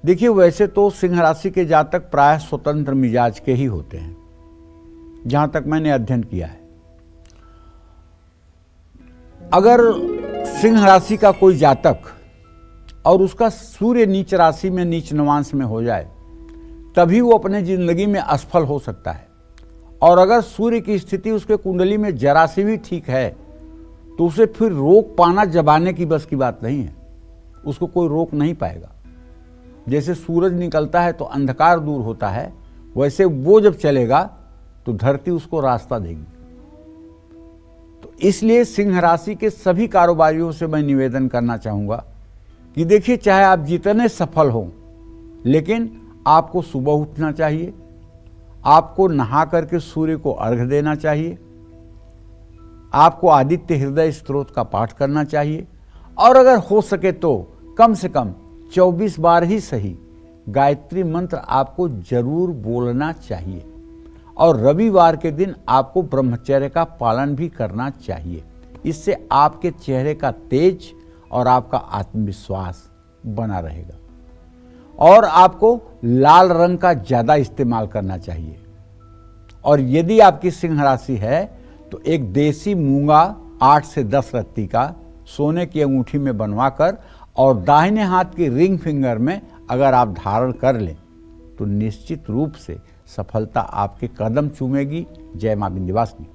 देखिए, वैसे तो सिंह राशि के जातक प्रायः स्वतंत्र मिजाज के ही होते हैं, जहां तक मैंने अध्ययन किया है। अगर सिंह राशि का कोई जातक और उसका सूर्य नीच राशि में, नीच नवांश में हो जाए, तभी वो अपने जिंदगी में असफल हो सकता है। और अगर सूर्य की स्थिति उसके कुंडली में जरा सी भी ठीक है तो उसे फिर रोक पाना जबाने की बस की बात नहीं है, उसको कोई रोक नहीं पाएगा। जैसे सूरज निकलता है तो अंधकार दूर होता है, वैसे वो जब चलेगा तो धरती उसको रास्ता देगी। तो इसलिए सिंह राशि के सभी कारोबारियों से मैं निवेदन करना चाहूंगा कि देखिए, चाहे आप जितने सफल हों, लेकिन आपको सुबह उठना चाहिए, आपको नहा करके सूर्य को अर्घ्य देना चाहिए, आपको आदित्य हृदय स्तोत्र का पाठ करना चाहिए, और अगर हो सके तो कम से कम 24 बार ही सही गायत्री मंत्र आपको जरूर बोलना चाहिए। और रविवार के दिन आपको ब्रह्मचर्य का पालन भी करना चाहिए। इससे आपके चेहरे का तेज और आपका आत्मविश्वास बना रहेगा। और आपको लाल रंग का ज्यादा इस्तेमाल करना चाहिए। और यदि आपकी सिंह राशि है तो एक देसी मूंगा 8 से 10 रत्ती का सोने की अंगूठी में बनवाकर और दाहिने हाथ की रिंग फिंगर में अगर आप धारण कर लें तो निश्चित रूप से सफलता आपके कदम चूमेगी। जय मां विंध्यवासिनी।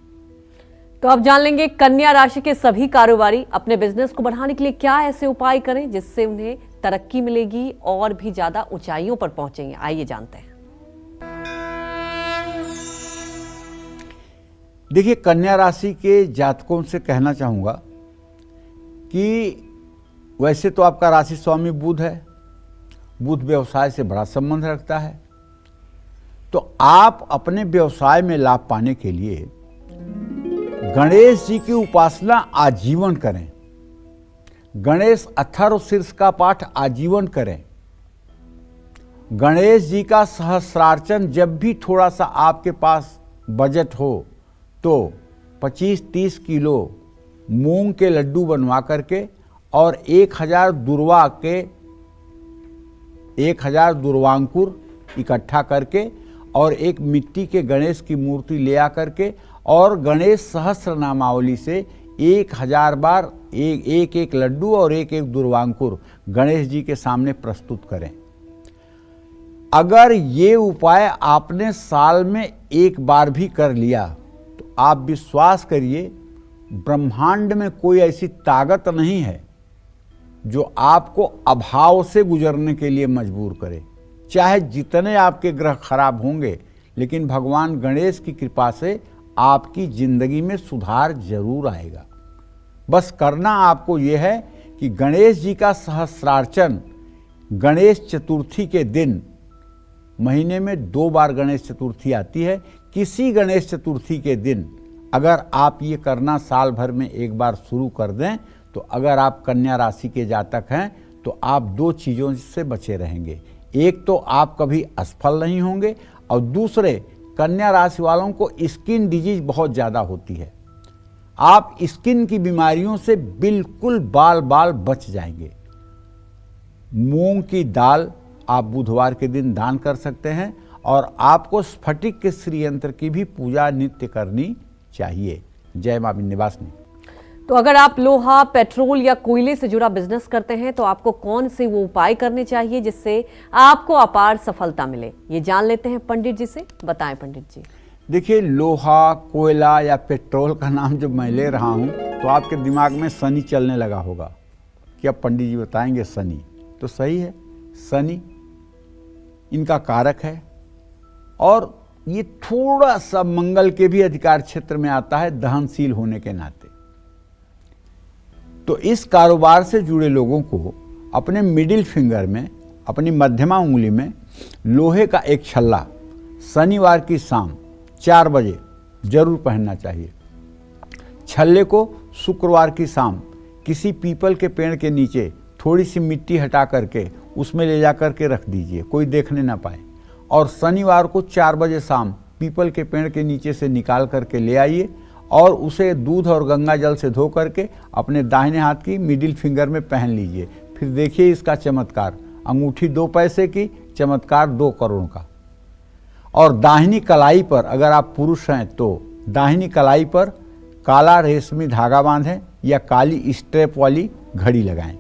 तो अब जान लेंगे कन्या राशि के सभी कारोबारी अपने बिजनेस को बढ़ाने के लिए क्या ऐसे उपाय करें जिससे उन्हें तरक्की मिलेगी और भी ज्यादा ऊंचाइयों पर पहुंचेंगे। आइए जानते हैं। देखिए, कन्या राशि के जातकों से कहना चाहूंगा कि वैसे तो आपका राशि स्वामी बुध है, बुध व्यवसाय से बड़ा संबंध रखता है, तो आप अपने व्यवसाय में लाभ पाने के लिए गणेश जी की उपासना आजीवन करें, गणेश अथर्व शीर्ष का पाठ आजीवन करें, गणेश जी का सहस्रार्चन जब भी थोड़ा सा आपके पास बजट हो तो 25-30 किलो मूंग के लड्डू बनवा करके और 1000 दुर्वांकुर इकट्ठा करके और एक मिट्टी के गणेश की मूर्ति ले आकर के और गणेश सहस्र नामावली से 1000 बार एक लड्डू और एक दुर्वांकुर गणेश जी के सामने प्रस्तुत करें। अगर ये उपाय आपने साल में एक बार भी कर लिया तो आप विश्वास करिए, ब्रह्मांड में कोई ऐसी ताकत नहीं है जो आपको अभाव से गुजरने के लिए मजबूर करे। चाहे जितने आपके ग्रह खराब होंगे, लेकिन भगवान गणेश की कृपा से आपकी जिंदगी में सुधार जरूर आएगा। बस करना आपको यह है कि गणेश जी का सहस्रार्चन गणेश चतुर्थी के दिन, महीने में 2 बार गणेश चतुर्थी आती है, किसी गणेश चतुर्थी के दिन अगर आप ये करना साल भर में एक बार शुरू कर दें तो अगर आप कन्या राशि के जातक हैं तो आप 2 चीज़ों से बचे रहेंगे। एक तो आप कभी असफल नहीं होंगे और दूसरे, कन्या राशि वालों को स्किन डिजीज बहुत ज़्यादा होती है, आप स्किन की बीमारियों से बिल्कुल बाल बाल बच जाएंगे। मूंग की दाल आप बुधवार के दिन दान कर सकते हैं और आपको स्फटिक के श्री यंत्र की भी पूजा नित्य करनी चाहिए। जय मां विंध्यवासिनी। तो अगर आप लोहा, पेट्रोल या कोयले से जुड़ा बिजनेस करते हैं तो आपको कौन से वो उपाय करने चाहिए जिससे आपको अपार सफलता मिले, ये जान लेते हैं पंडित जी से। बताएं पंडित जी। देखिए, लोहा, कोयला या पेट्रोल का नाम जब मैं ले रहा हूं तो आपके दिमाग में शनि चलने लगा होगा कि अब पंडित जी बताएंगे शनि। तो सही है, शनि इनका कारक है और ये थोड़ा सा मंगल के भी अधिकार क्षेत्र में आता है, दहनशील होने के नाते। तो इस कारोबार से जुड़े लोगों को अपने मिडिल फिंगर में, अपनी मध्यमा उंगली में लोहे का एक छल्ला शनिवार की शाम 4 बजे जरूर पहनना चाहिए। छल्ले को शुक्रवार की शाम किसी पीपल के पेड़ के नीचे थोड़ी सी मिट्टी हटा करके उसमें ले जा करके रख दीजिए, कोई देखने ना पाए। और शनिवार को 4 बजे शाम पीपल के पेड़ के नीचे से निकाल करके ले आइए और उसे दूध और गंगा जल से धो करके अपने दाहिने हाथ की मिडिल फिंगर में पहन लीजिए। फिर देखिए इसका चमत्कार, अंगूठी 2 पैसे की, चमत्कार 2 करोड़ का। और दाहिनी कलाई पर अगर आप पुरुष हैं तो दाहिनी कलाई पर काला रेशमी धागा बांधें या काली स्ट्रैप वाली घड़ी लगाएं।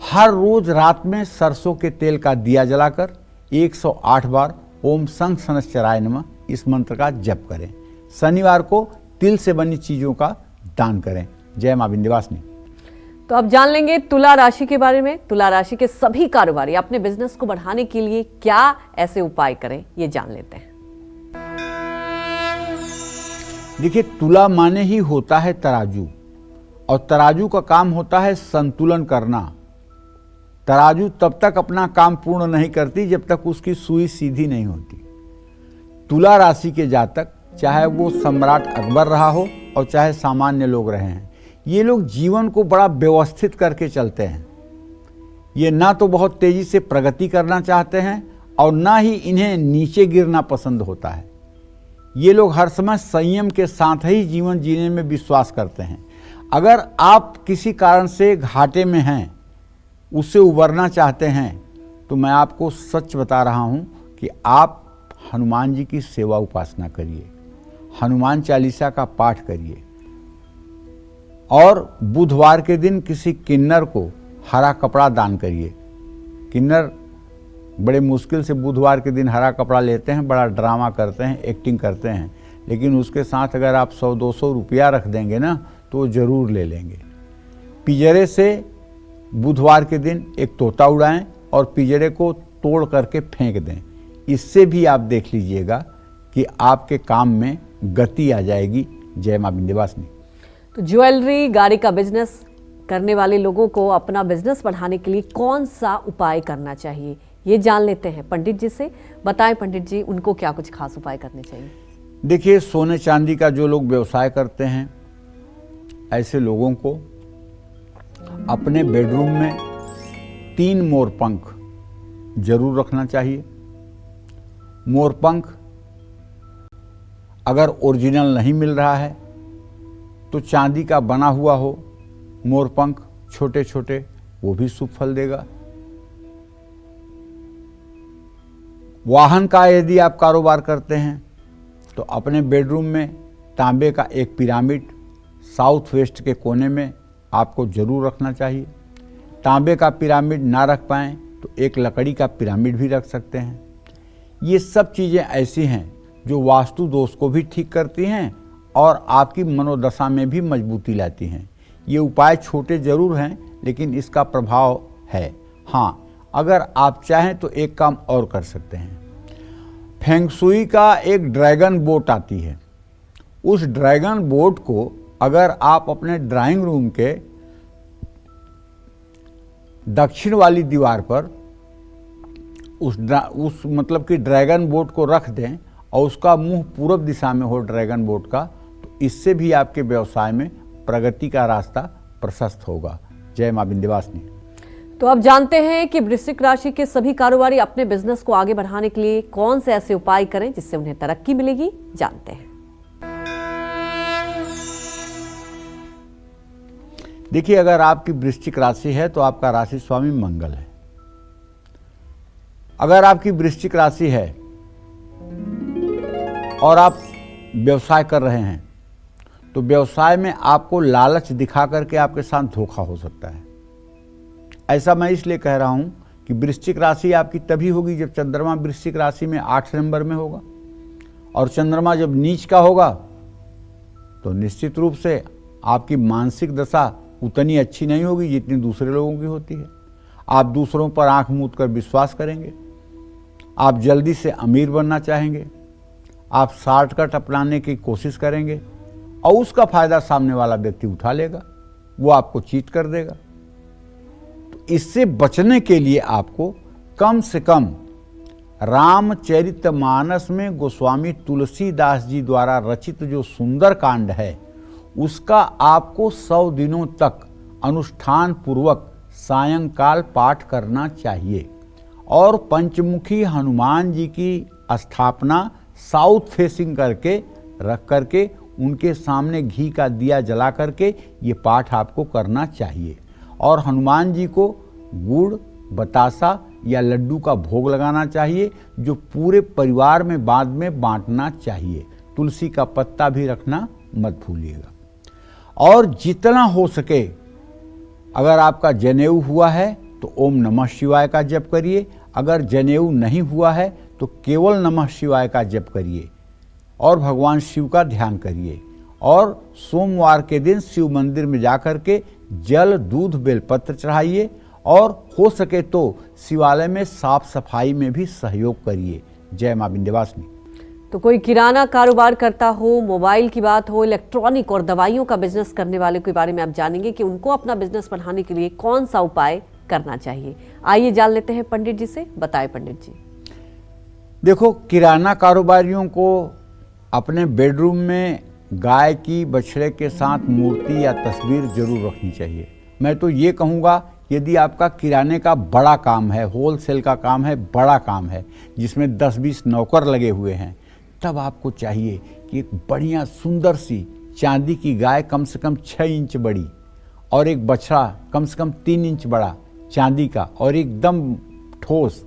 हर रोज रात में सरसों के तेल का दिया जलाकर 108 बार ओम संघ शनश्चराय नमः इस मंत्र का जप करें। शनिवार को तिल से बनी चीजों का दान करें। जय मां विंध्यवासिनी। तो अब जान लेंगे तुला राशि के बारे में। तुला राशि के सभी कारोबारी अपने बिजनेस को बढ़ाने के लिए क्या ऐसे उपाय करें, ये जान लेते हैं। देखिए, तुला माने ही होता है तराजू, और तराजू का काम होता है संतुलन करना। तराजू तब तक अपना काम पूर्ण नहीं करती जब तक उसकी सुई सीधी नहीं होती। तुला राशि के जातक, चाहे वो सम्राट अकबर रहा हो और चाहे सामान्य लोग रहे हैं, ये लोग जीवन को बड़ा व्यवस्थित करके चलते हैं। ये ना तो बहुत तेजी से प्रगति करना चाहते हैं और ना ही इन्हें नीचे गिरना पसंद होता है। ये लोग हर समय संयम के साथ ही जीवन जीने में विश्वास करते हैं। अगर आप किसी कारण से घाटे में हैं, उससे उबरना चाहते हैं, तो मैं आपको सच बता रहा हूं कि आप हनुमान जी की सेवा उपासना करिए, हनुमान चालीसा का पाठ करिए, और बुधवार के दिन किसी किन्नर को हरा कपड़ा दान करिए। किन्नर बड़े मुश्किल से बुधवार के दिन हरा कपड़ा लेते हैं, बड़ा ड्रामा करते हैं, एक्टिंग करते हैं, लेकिन उसके साथ अगर आप 100-200 रुपया रख देंगे ना तो वो जरूर ले लेंगे। पिंजरे से बुधवार के दिन एक तोता उड़ाएं और पिंजरे को तोड़ करके फेंक दें। इससे भी आप देख लीजिएगा कि आपके काम में गति आ जाएगी। जय मां विंध्यवासिनी। तो ज्वेलरी, गाड़ी का बिजनेस करने वाले लोगों को अपना बिजनेस बढ़ाने के लिए कौन सा उपाय करना चाहिए, ये जान लेते हैं पंडित जी से। बताएं पंडित जी, उनको क्या कुछ खास उपाय करने चाहिए? देखिए, सोने चांदी का जो लोग व्यवसाय करते हैं, ऐसे लोगों को अपने बेडरूम में 3 मोरपंख जरूर रखना चाहिए। मोरपंख अगर ओरिजिनल नहीं मिल रहा है तो चांदी का बना हुआ हो मोरपंख, छोटे छोटे, वो भी शुभ फल देगा। वाहन का यदि आप कारोबार करते हैं तो अपने बेडरूम में तांबे का एक पिरामिड साउथ वेस्ट के कोने में आपको जरूर रखना चाहिए। तांबे का पिरामिड ना रख पाएं तो एक लकड़ी का पिरामिड भी रख सकते हैं। ये सब चीज़ें ऐसी हैं जो वास्तु दोष को भी ठीक करती हैं और आपकी मनोदशा में भी मजबूती लाती हैं। ये उपाय छोटे जरूर हैं लेकिन इसका प्रभाव है। हाँ, अगर आप चाहें तो एक काम और कर सकते हैं। फेंगशुई का एक ड्रैगन बोट आती है। उस ड्रैगन बोट को अगर आप अपने ड्राइंग रूम के दक्षिण वाली दीवार पर उस मतलब कि ड्रैगन बोट को रख दें और उसका मुंह पूरब दिशा में हो ड्रैगन बोट का, तो इससे भी आपके व्यवसाय में प्रगति का रास्ता प्रशस्त होगा। जय मां विंध्यवासिनी। तो अब जानते हैं कि वृश्चिक राशि के सभी कारोबारी अपने बिजनेस को आगे बढ़ाने के लिए कौन से ऐसे उपाय करें जिससे उन्हें तरक्की मिलेगी। जानते हैं। देखिए, अगर आपकी वृश्चिक राशि है तो आपका राशि स्वामी मंगल है। अगर आपकी वृश्चिक राशि है और आप व्यवसाय कर रहे हैं तो व्यवसाय में आपको लालच दिखा करके आपके साथ धोखा हो सकता है। ऐसा मैं इसलिए कह रहा हूं कि वृश्चिक राशि आपकी तभी होगी जब चंद्रमा वृश्चिक राशि में 8 नंबर में होगा, और चंद्रमा जब नीच का होगा तो निश्चित रूप से आपकी मानसिक दशा उतनी अच्छी नहीं होगी जितनी दूसरे लोगों की होती है। आप दूसरों पर आंख मूंद कर विश्वास करेंगे, आप जल्दी से अमीर बनना चाहेंगे, आप शॉर्टकट अपनाने की कोशिश करेंगे और उसका फायदा सामने वाला व्यक्ति उठा लेगा, वो आपको चीट कर देगा। तो इससे बचने के लिए आपको कम से कम रामचरितमानस में गोस्वामी तुलसीदास जी द्वारा रचित जो सुंदर कांड है उसका आपको 100 दिनों तक अनुष्ठान पूर्वक सायंकाल पाठ करना चाहिए। और पंचमुखी हनुमान जी की स्थापना साउथ फेसिंग करके रख करके उनके सामने घी का दिया जला करके ये पाठ आपको करना चाहिए। और हनुमान जी को गुड़, बतासा या लड्डू का भोग लगाना चाहिए, जो पूरे परिवार में बाद में बांटना चाहिए। तुलसी का पत्ता भी रखना मत भूलिएगा। और जितना हो सके, अगर आपका जनेऊ हुआ है तो ओम नमः शिवाय का जप करिए, अगर जनेऊ नहीं हुआ है तो केवल नमः शिवाय का जप करिए और भगवान शिव का ध्यान करिए। और सोमवार के दिन शिव मंदिर में जाकर के जल, दूध, बेलपत्र चढ़ाइए और हो सके तो शिवालय में साफ सफाई में भी सहयोग करिए। जय मां विंध्यवासिनी। तो कोई किराना कारोबार करता हो, मोबाइल की बात हो, इलेक्ट्रॉनिक और दवाइयों का बिजनेस करने वाले के बारे में आप जानेंगे कि उनको अपना बिजनेस बढ़ाने के लिए कौन सा उपाय करना चाहिए। आइए जान लेते हैं पंडित जी से। बताएं पंडित जी। देखो, किराना कारोबारियों को अपने बेडरूम में गाय की बछड़े के साथ मूर्ति या तस्वीर जरूर रखनी चाहिए। मैं तो ये कहूँगा, यदि आपका किराने का बड़ा काम है, होलसेल का काम है, बड़ा काम है जिसमें 10-20 नौकर लगे हुए हैं, तब आपको चाहिए कि एक बढ़िया सुंदर सी चांदी की गाय कम से कम 6 इंच बड़ी और एक बछड़ा कम से कम 3 इंच बड़ा चांदी का और एकदम ठोस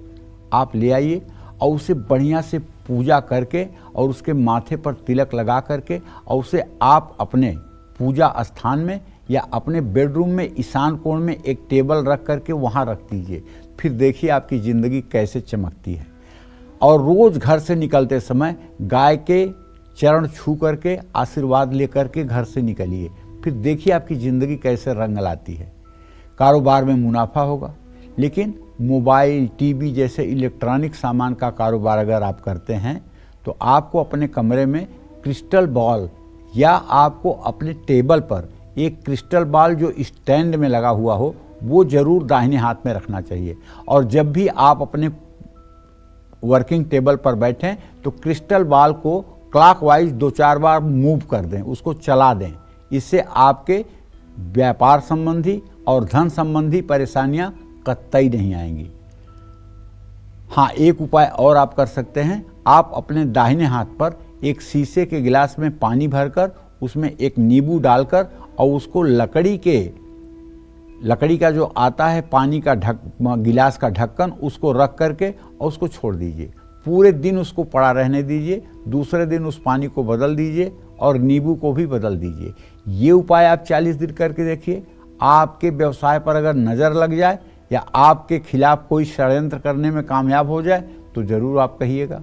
आप ले आइए और उसे बढ़िया से पूजा करके और उसके माथे पर तिलक लगा करके और उसे आप अपने पूजा स्थान में या अपने बेडरूम में ईशान कोण में एक टेबल रख करके वहाँ रख दीजिए। फिर देखिए आपकी ज़िंदगी कैसे चमकती है। और रोज़ घर से निकलते समय गाय के चरण छू करके आशीर्वाद लेकर के घर से निकलिए। फिर देखिए आपकी ज़िंदगी कैसे रंग लाती है। कारोबार में मुनाफा होगा। लेकिन मोबाइल, टीवी जैसे इलेक्ट्रॉनिक सामान का कारोबार अगर आप करते हैं तो आपको अपने कमरे में क्रिस्टल बॉल या आपको अपने टेबल पर एक क्रिस्टल बॉल जो स्टैंड में लगा हुआ हो वो जरूर दाहिने हाथ में रखना चाहिए। और जब भी आप अपने वर्किंग टेबल पर बैठें तो क्रिस्टल बॉल को क्लॉकवाइज 2-4 बार मूव कर दें, उसको चला दें। इससे आपके व्यापार संबंधी और धन संबंधी परेशानियां कतई नहीं आएंगी। हाँ, एक उपाय और आप कर सकते हैं। आप अपने दाहिने हाथ पर एक शीशे के गिलास में पानी भरकर उसमें एक नींबू डालकर और उसको लकड़ी का जो आता है पानी का गिलास का ढक्कन, उसको रख करके और उसको छोड़ दीजिए। पूरे दिन उसको पड़ा रहने दीजिए। दूसरे दिन उस पानी को बदल दीजिए और नींबू को भी बदल दीजिए। ये उपाय आप 40 दिन करके देखिए। आपके व्यवसाय पर अगर नज़र लग जाए या आपके खिलाफ कोई षड्यंत्र करने में कामयाब हो जाए तो ज़रूर आप कहिएगा।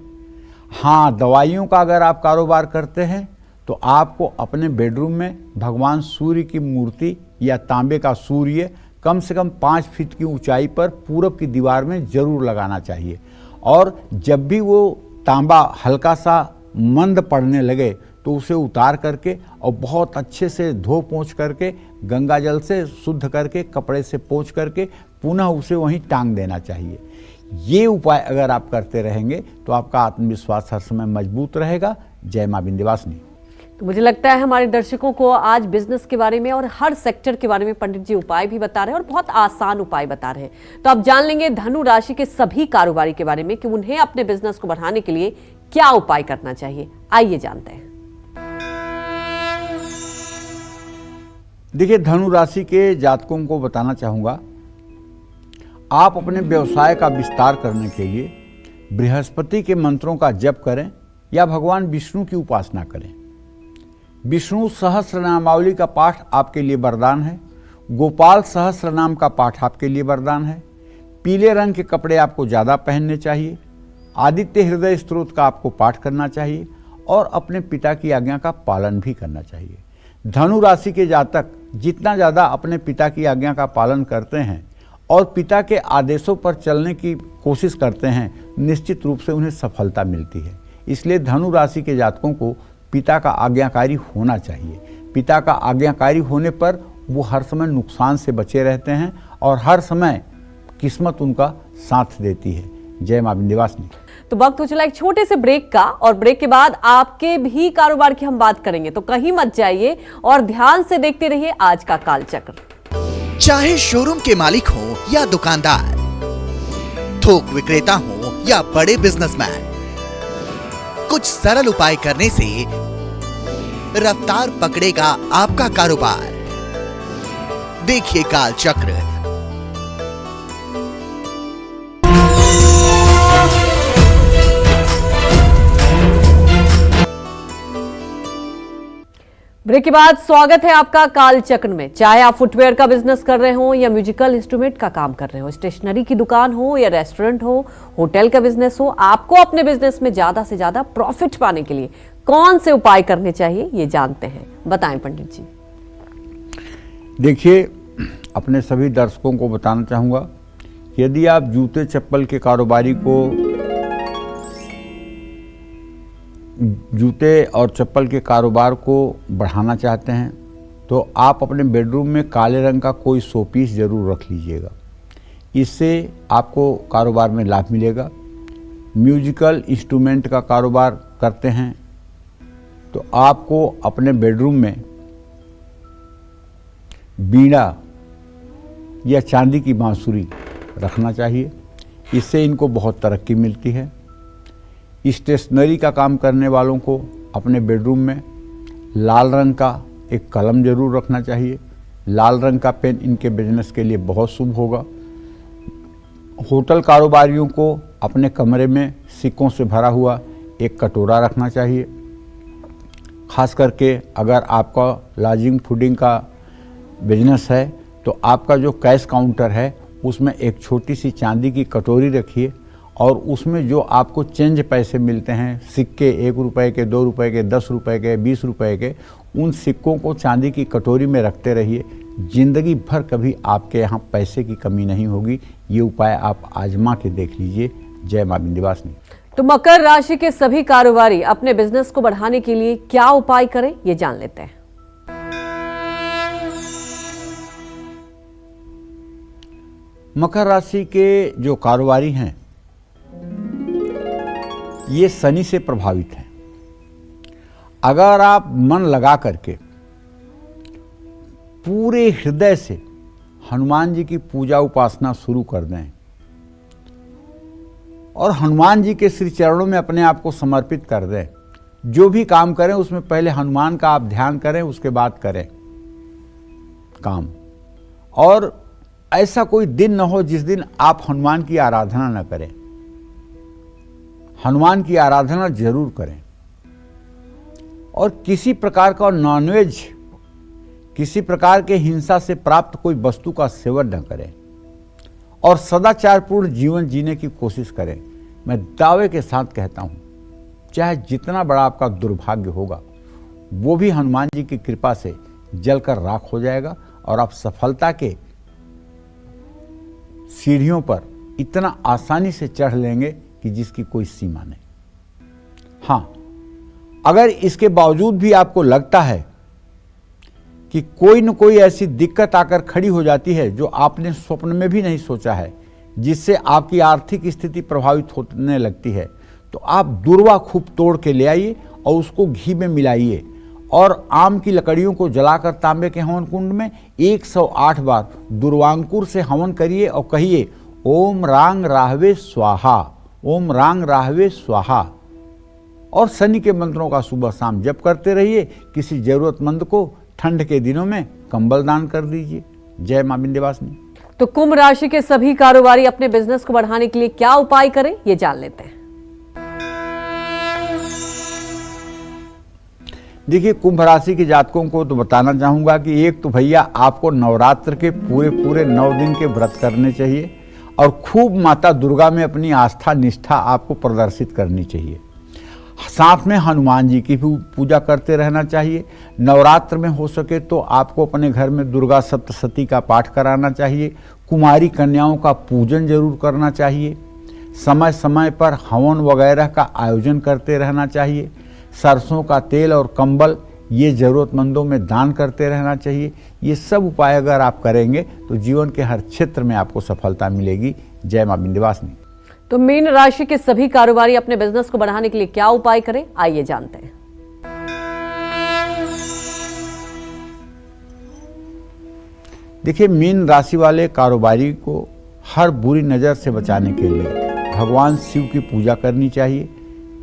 हाँ, दवाइयों का अगर आप कारोबार करते हैं तो आपको अपने बेडरूम में भगवान सूर्य की मूर्ति या तांबे का सूर्य कम से कम 5 फीट की ऊंचाई पर पूरब की दीवार में जरूर लगाना चाहिए। और जब भी वो तांबा हल्का सा मंद पड़ने लगे तो उसे उतार करके और बहुत अच्छे से धो पोंछ करके गंगा जल से शुद्ध करके कपड़े से पोंछ करके पुनः उसे वहीं टांग देना चाहिए। ये उपाय अगर आप करते रहेंगे तो आपका आत्मविश्वास हर समय मजबूत रहेगा। जय मां विंध्यवासिनी। तो मुझे लगता है हमारे दर्शकों को आज बिजनेस के बारे में और हर सेक्टर के बारे में पंडित जी उपाय भी बता रहे हैं और बहुत आसान उपाय बता रहे हैं। तो आप जान लेंगे धनु राशि के सभी कारोबारी के बारे में कि उन्हें अपने बिजनेस को बढ़ाने के लिए क्या उपाय करना चाहिए। आइए जानते हैं। देखिए, धनु राशि के जातकों को बताना चाहूंगा, आप अपने व्यवसाय का विस्तार करने के लिए बृहस्पति के मंत्रों का जप करें या भगवान विष्णु की उपासना करें। विष्णु सहस्र नामावली का पाठ आपके लिए वरदान है। गोपाल सहस्र नाम का पाठ आपके लिए वरदान है। पीले रंग के कपड़े आपको ज़्यादा पहनने चाहिए। आदित्य हृदय स्तोत्र का आपको पाठ करना चाहिए और अपने पिता की आज्ञा का पालन भी करना चाहिए। धनु राशि के जातक जितना ज़्यादा अपने पिता की आज्ञा का पालन करते हैं और पिता के आदेशों पर चलने की कोशिश करते हैं, निश्चित रूप से उन्हें सफलता मिलती है। इसलिए धनु राशि के जातकों को पिता का आज्ञाकारी होना चाहिए। पिता का आज्ञाकारी होने पर वो हर समय नुकसान से बचे रहते हैं और हर समय किस्मत उनका साथ देती है। जय मां विंध्यवासिनी। तो वक्त हो चला एक छोटे से ब्रेक का और ब्रेक के बाद आपके भी कारोबार की हम बात करेंगे। तो कहीं मत जाइए और ध्यान से देखते रहिए आज का कालचक्र। चाहे शोरूम के मालिक हो या दुकानदार, थोक विक्रेता हो या बड़े बिजनेसमैन, कुछ सरल उपाय करने से रफ्तार पकड़ेगा आपका कारोबार। देखिए कालचक्र। ब्रेक के बाद स्वागत है आपका कालचक्र में। चाहे आप फुटवेयर का बिजनेस कर रहे हो या म्यूजिकल इंस्ट्रूमेंट का काम कर रहे हो, स्टेशनरी की दुकान हो या रेस्टोरेंट हो, होटल का बिजनेस हो, आपको अपने बिजनेस में ज्यादा से ज्यादा प्रॉफिट पाने के लिए कौन से उपाय करने चाहिए ये जानते हैं। बताएं पंडित जी। देखिए, अपने सभी दर्शकों को बताना चाहूँगा, यदि आप जूते चप्पल के कारोबारी को, जूते और चप्पल के कारोबार को बढ़ाना चाहते हैं तो आप अपने बेडरूम में काले रंग का कोई शोपीस ज़रूर रख लीजिएगा। इससे आपको कारोबार में लाभ मिलेगा। म्यूजिकल इंस्ट्रूमेंट का कारोबार करते हैं तो आपको अपने बेडरूम में बीड़ा या चांदी की बांसुरी रखना चाहिए। इससे इनको बहुत तरक्की मिलती है। स्टेशनरी का काम करने वालों को अपने बेडरूम में लाल रंग का एक कलम ज़रूर रखना चाहिए। लाल रंग का पेन इनके बिजनेस के लिए बहुत शुभ होगा। होटल कारोबारियों को अपने कमरे में सिक्कों से भरा हुआ एक कटोरा रखना चाहिए। खास करके अगर आपका लॉजिंग फूडिंग का बिजनेस है तो आपका जो कैश काउंटर है उसमें एक छोटी सी चांदी की कटोरी रखिए और उसमें जो आपको चेंज पैसे मिलते हैं, सिक्के 1 रुपए के, 2 रुपए के, 10 रुपए के, 20 रुपए के, उन सिक्कों को चांदी की कटोरी में रखते रहिए। जिंदगी भर कभी आपके यहाँ पैसे की कमी नहीं होगी। ये उपाय आप आजमा के देख लीजिए। जय मां विंध्यवासिनी। तो मकर राशि के सभी कारोबारी अपने बिजनेस को बढ़ाने के लिए क्या उपाय करें, ये जान लेते हैं। मकर राशि के जो कारोबारी हैं ये शनि से प्रभावित हैं। अगर आप मन लगा करके पूरे हृदय से हनुमान जी की पूजा उपासना शुरू कर दें और हनुमान जी के श्री चरणों में अपने आप को समर्पित कर दें, जो भी काम करें उसमें पहले हनुमान का आप ध्यान करें, उसके बाद करें काम। और ऐसा कोई दिन न हो जिस दिन आप हनुमान की आराधना न करें। हनुमान की आराधना जरूर करें और किसी प्रकार का नॉनवेज, किसी प्रकार के हिंसा से प्राप्त कोई वस्तु का सेवन न करें और सदाचारपूर्ण जीवन जीने की कोशिश करें। मैं दावे के साथ कहता हूं, चाहे जितना बड़ा आपका दुर्भाग्य होगा वो भी हनुमान जी की कृपा से जलकर राख हो जाएगा और आप सफलता के सीढ़ियों पर इतना आसानी से चढ़ लेंगे कि जिसकी कोई सीमा नहीं। हां, अगर इसके बावजूद भी आपको लगता है कि कोई न कोई ऐसी दिक्कत आकर खड़ी हो जाती है जो आपने स्वप्न में भी नहीं सोचा है, जिससे आपकी आर्थिक स्थिति प्रभावित होने लगती है, तो आप दुर्वा खूब तोड़ के ले आइए और उसको घी में मिलाइए और आम की लकड़ियों को जलाकर तांबे के हवन कुंड में 108 बार दुर्वांकुर से हवन करिए और कहिए ओम रांग राहवे स्वाहा, ओम रांग राहवे स्वाहा। और शनि के मंत्रों का सुबह शाम जप करते रहिए। किसी जरूरतमंद को ठंड के दिनों में कंबल दान कर दीजिए। जय मां विंध्यवासिनी। तो कुंभ राशि के सभी कारोबारी अपने बिजनेस को बढ़ाने के लिए क्या उपाय करें, ये जान लेते हैं। देखिए, कुंभ राशि के जातकों को तो बताना चाहूंगा कि एक तो भैया आपको नवरात्र के पूरे 9 दिन के व्रत करने चाहिए और खूब माता दुर्गा में अपनी आस्था निष्ठा आपको प्रदर्शित करनी चाहिए। साथ में हनुमान जी की भी पूजा करते रहना चाहिए। नवरात्र में हो सके तो आपको अपने घर में दुर्गा सप्तशती का पाठ कराना चाहिए। कुमारी कन्याओं का पूजन जरूर करना चाहिए। समय समय पर हवन वगैरह का आयोजन करते रहना चाहिए। सरसों का तेल और कंबल ये ज़रूरतमंदों में दान करते रहना चाहिए। ये सब उपाय अगर आप करेंगे तो जीवन के हर क्षेत्र में आपको सफलता मिलेगी। जय मां विंध्यवासिनी। तो मीन राशि के सभी कारोबारी अपने बिजनेस को बढ़ाने के लिए क्या उपाय करें, आइए जानते हैं। देखिए, मीन राशि वाले कारोबारी को हर बुरी नज़र से बचाने के लिए भगवान शिव की पूजा करनी चाहिए।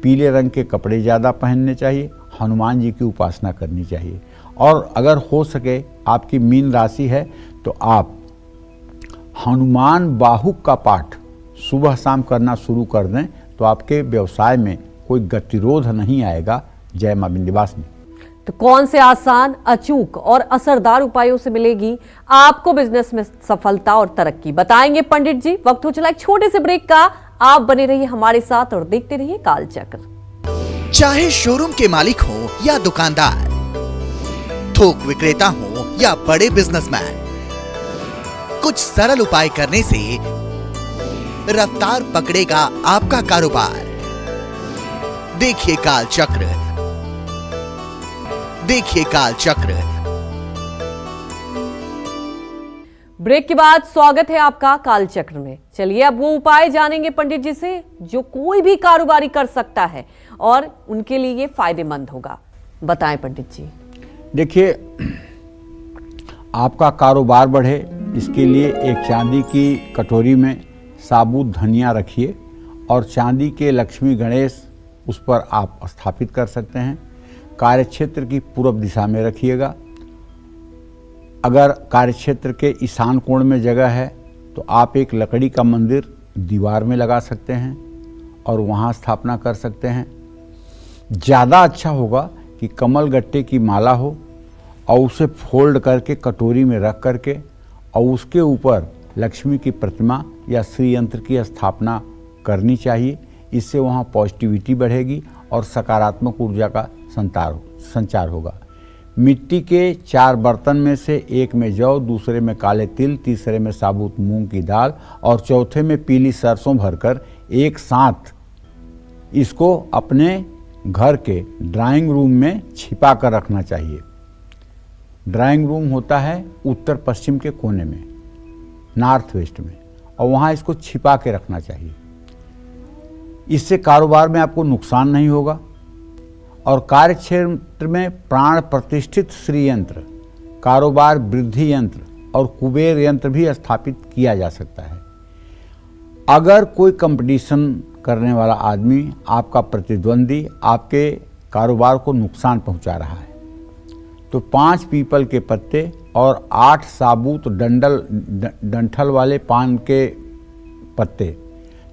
पीले रंग के कपड़े ज़्यादा पहनने चाहिए। हनुमान जी की उपासना करनी चाहिए और अगर हो सके आपकी मीन राशि है तो आप हनुमान बाहुक का पाठ सुबह शाम करना शुरू कर दें तो आपके व्यवसाय में कोई गतिरोध नहीं आएगा। जय मां विंध्यवासिनी। तो कौन से आसान, अचूक और असरदार उपायों से मिलेगी आपको बिजनेस में सफलता और तरक्की, बताएंगे पंडित जी। वक्त हो चला एक छोटे से ब्रेक का। आप बने रहिए हमारे साथ और देखते रहिए कालचक्र। चाहे शोरूम के मालिक हो या दुकानदार, थोक विक्रेता हो या बड़े बिजनेसमैन, कुछ सरल उपाय करने से रफ्तार पकड़ेगा आपका कारोबार। देखिए कालचक्र, देखिए कालचक्र। ब्रेक के बाद स्वागत है आपका कालचक्र में। चलिए अब वो उपाय जानेंगे पंडित जी से जो कोई भी कारोबारी कर सकता है और उनके लिए ये फायदेमंद होगा। बताएं पंडित जी। देखिए, आपका कारोबार बढ़े इसके लिए एक चांदी की कटोरी में साबुत धनिया रखिए और चांदी के लक्ष्मी गणेश उस पर आप स्थापित कर सकते हैं। कार्यक्षेत्र की पूर्व दिशा में रखिएगा। अगर कार्यक्षेत्र के ईशान कोण में जगह है तो आप एक लकड़ी का मंदिर दीवार में लगा सकते हैं और वहाँ स्थापना कर सकते हैं। ज़्यादा अच्छा होगा कि कमल गट्टे की माला हो और उसे फोल्ड करके कटोरी में रख करके और उसके ऊपर लक्ष्मी की प्रतिमा या श्री यंत्र की स्थापना करनी चाहिए। इससे वहाँ पॉजिटिविटी बढ़ेगी और सकारात्मक ऊर्जा का संचार होगा। मिट्टी के 4 बर्तन में से एक में जौ, दूसरे में काले तिल, तीसरे में साबुत मूंग की दाल और चौथे में पीली सरसों भरकर एक साथ इसको अपने घर के ड्राइंग रूम में छिपा कर रखना चाहिए। ड्राइंग रूम होता है उत्तर पश्चिम के कोने में, नॉर्थ वेस्ट में, और वहाँ इसको छिपा के रखना चाहिए। इससे कारोबार में आपको नुकसान नहीं होगा और कार्यक्षेत्र में प्राण प्रतिष्ठित श्री यंत्र, कारोबार वृद्धि यंत्र और कुबेर यंत्र भी स्थापित किया जा सकता है। अगर कोई कंपटीशन करने वाला आदमी, आपका प्रतिद्वंदी, आपके कारोबार को नुकसान पहुंचा रहा है तो 5 पीपल के पत्ते और 8 साबुत डंठल वाले पान के पत्ते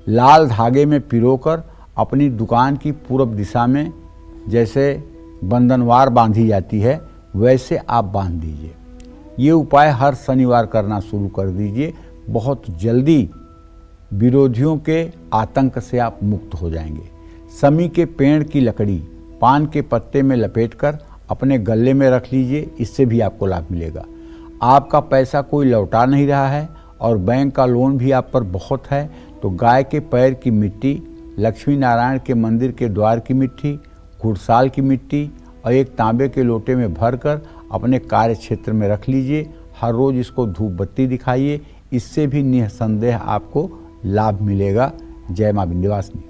लाल धागे में पिरोकर अपनी दुकान की पूर्व दिशा में जैसे बंधनवार बांधी जाती है वैसे आप बांध दीजिए। ये उपाय हर शनिवार करना शुरू कर दीजिए। बहुत जल्दी विरोधियों के आतंक से आप मुक्त हो जाएंगे। समी के पेड़ की लकड़ी पान के पत्ते में लपेटकर अपने गले में रख लीजिए, इससे भी आपको लाभ मिलेगा। आपका पैसा कोई लौटा नहीं रहा है और बैंक का लोन भी आप पर बहुत है तो गाय के पैर की मिट्टी, लक्ष्मी नारायण के मंदिर के द्वार की मिट्टी, घुड़साल की मिट्टी और एक तांबे के लोटे में भरकर अपने कार्य क्षेत्र में रख लीजिए। हर रोज़ इसको धूप बत्ती दिखाइए, इससे भी निसंदेह आपको लाभ मिलेगा। जय मां विंध्यवासिनी।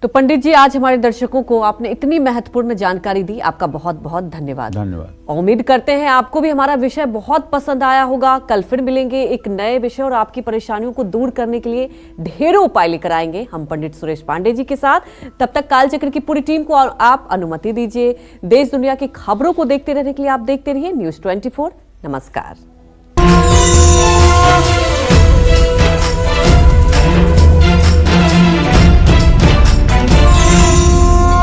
तो पंडित जी, आज हमारे दर्शकों को आपने इतनी महत्वपूर्ण जानकारी दी, आपका बहुत बहुत धन्यवाद। धन्यवाद। उम्मीद करते हैं आपको भी हमारा विषय बहुत पसंद आया होगा। कल फिर मिलेंगे एक नए विषय और आपकी परेशानियों को दूर करने के लिए ढेरों उपाय लेकर आएंगे हम पंडित सुरेश पांडे जी के साथ। तब तक कालचक्र की पूरी टीम को आप अनुमति दीजिए। देश दुनिया की खबरों को देखते रहने के लिए आप देखते रहिए News 24। नमस्कार।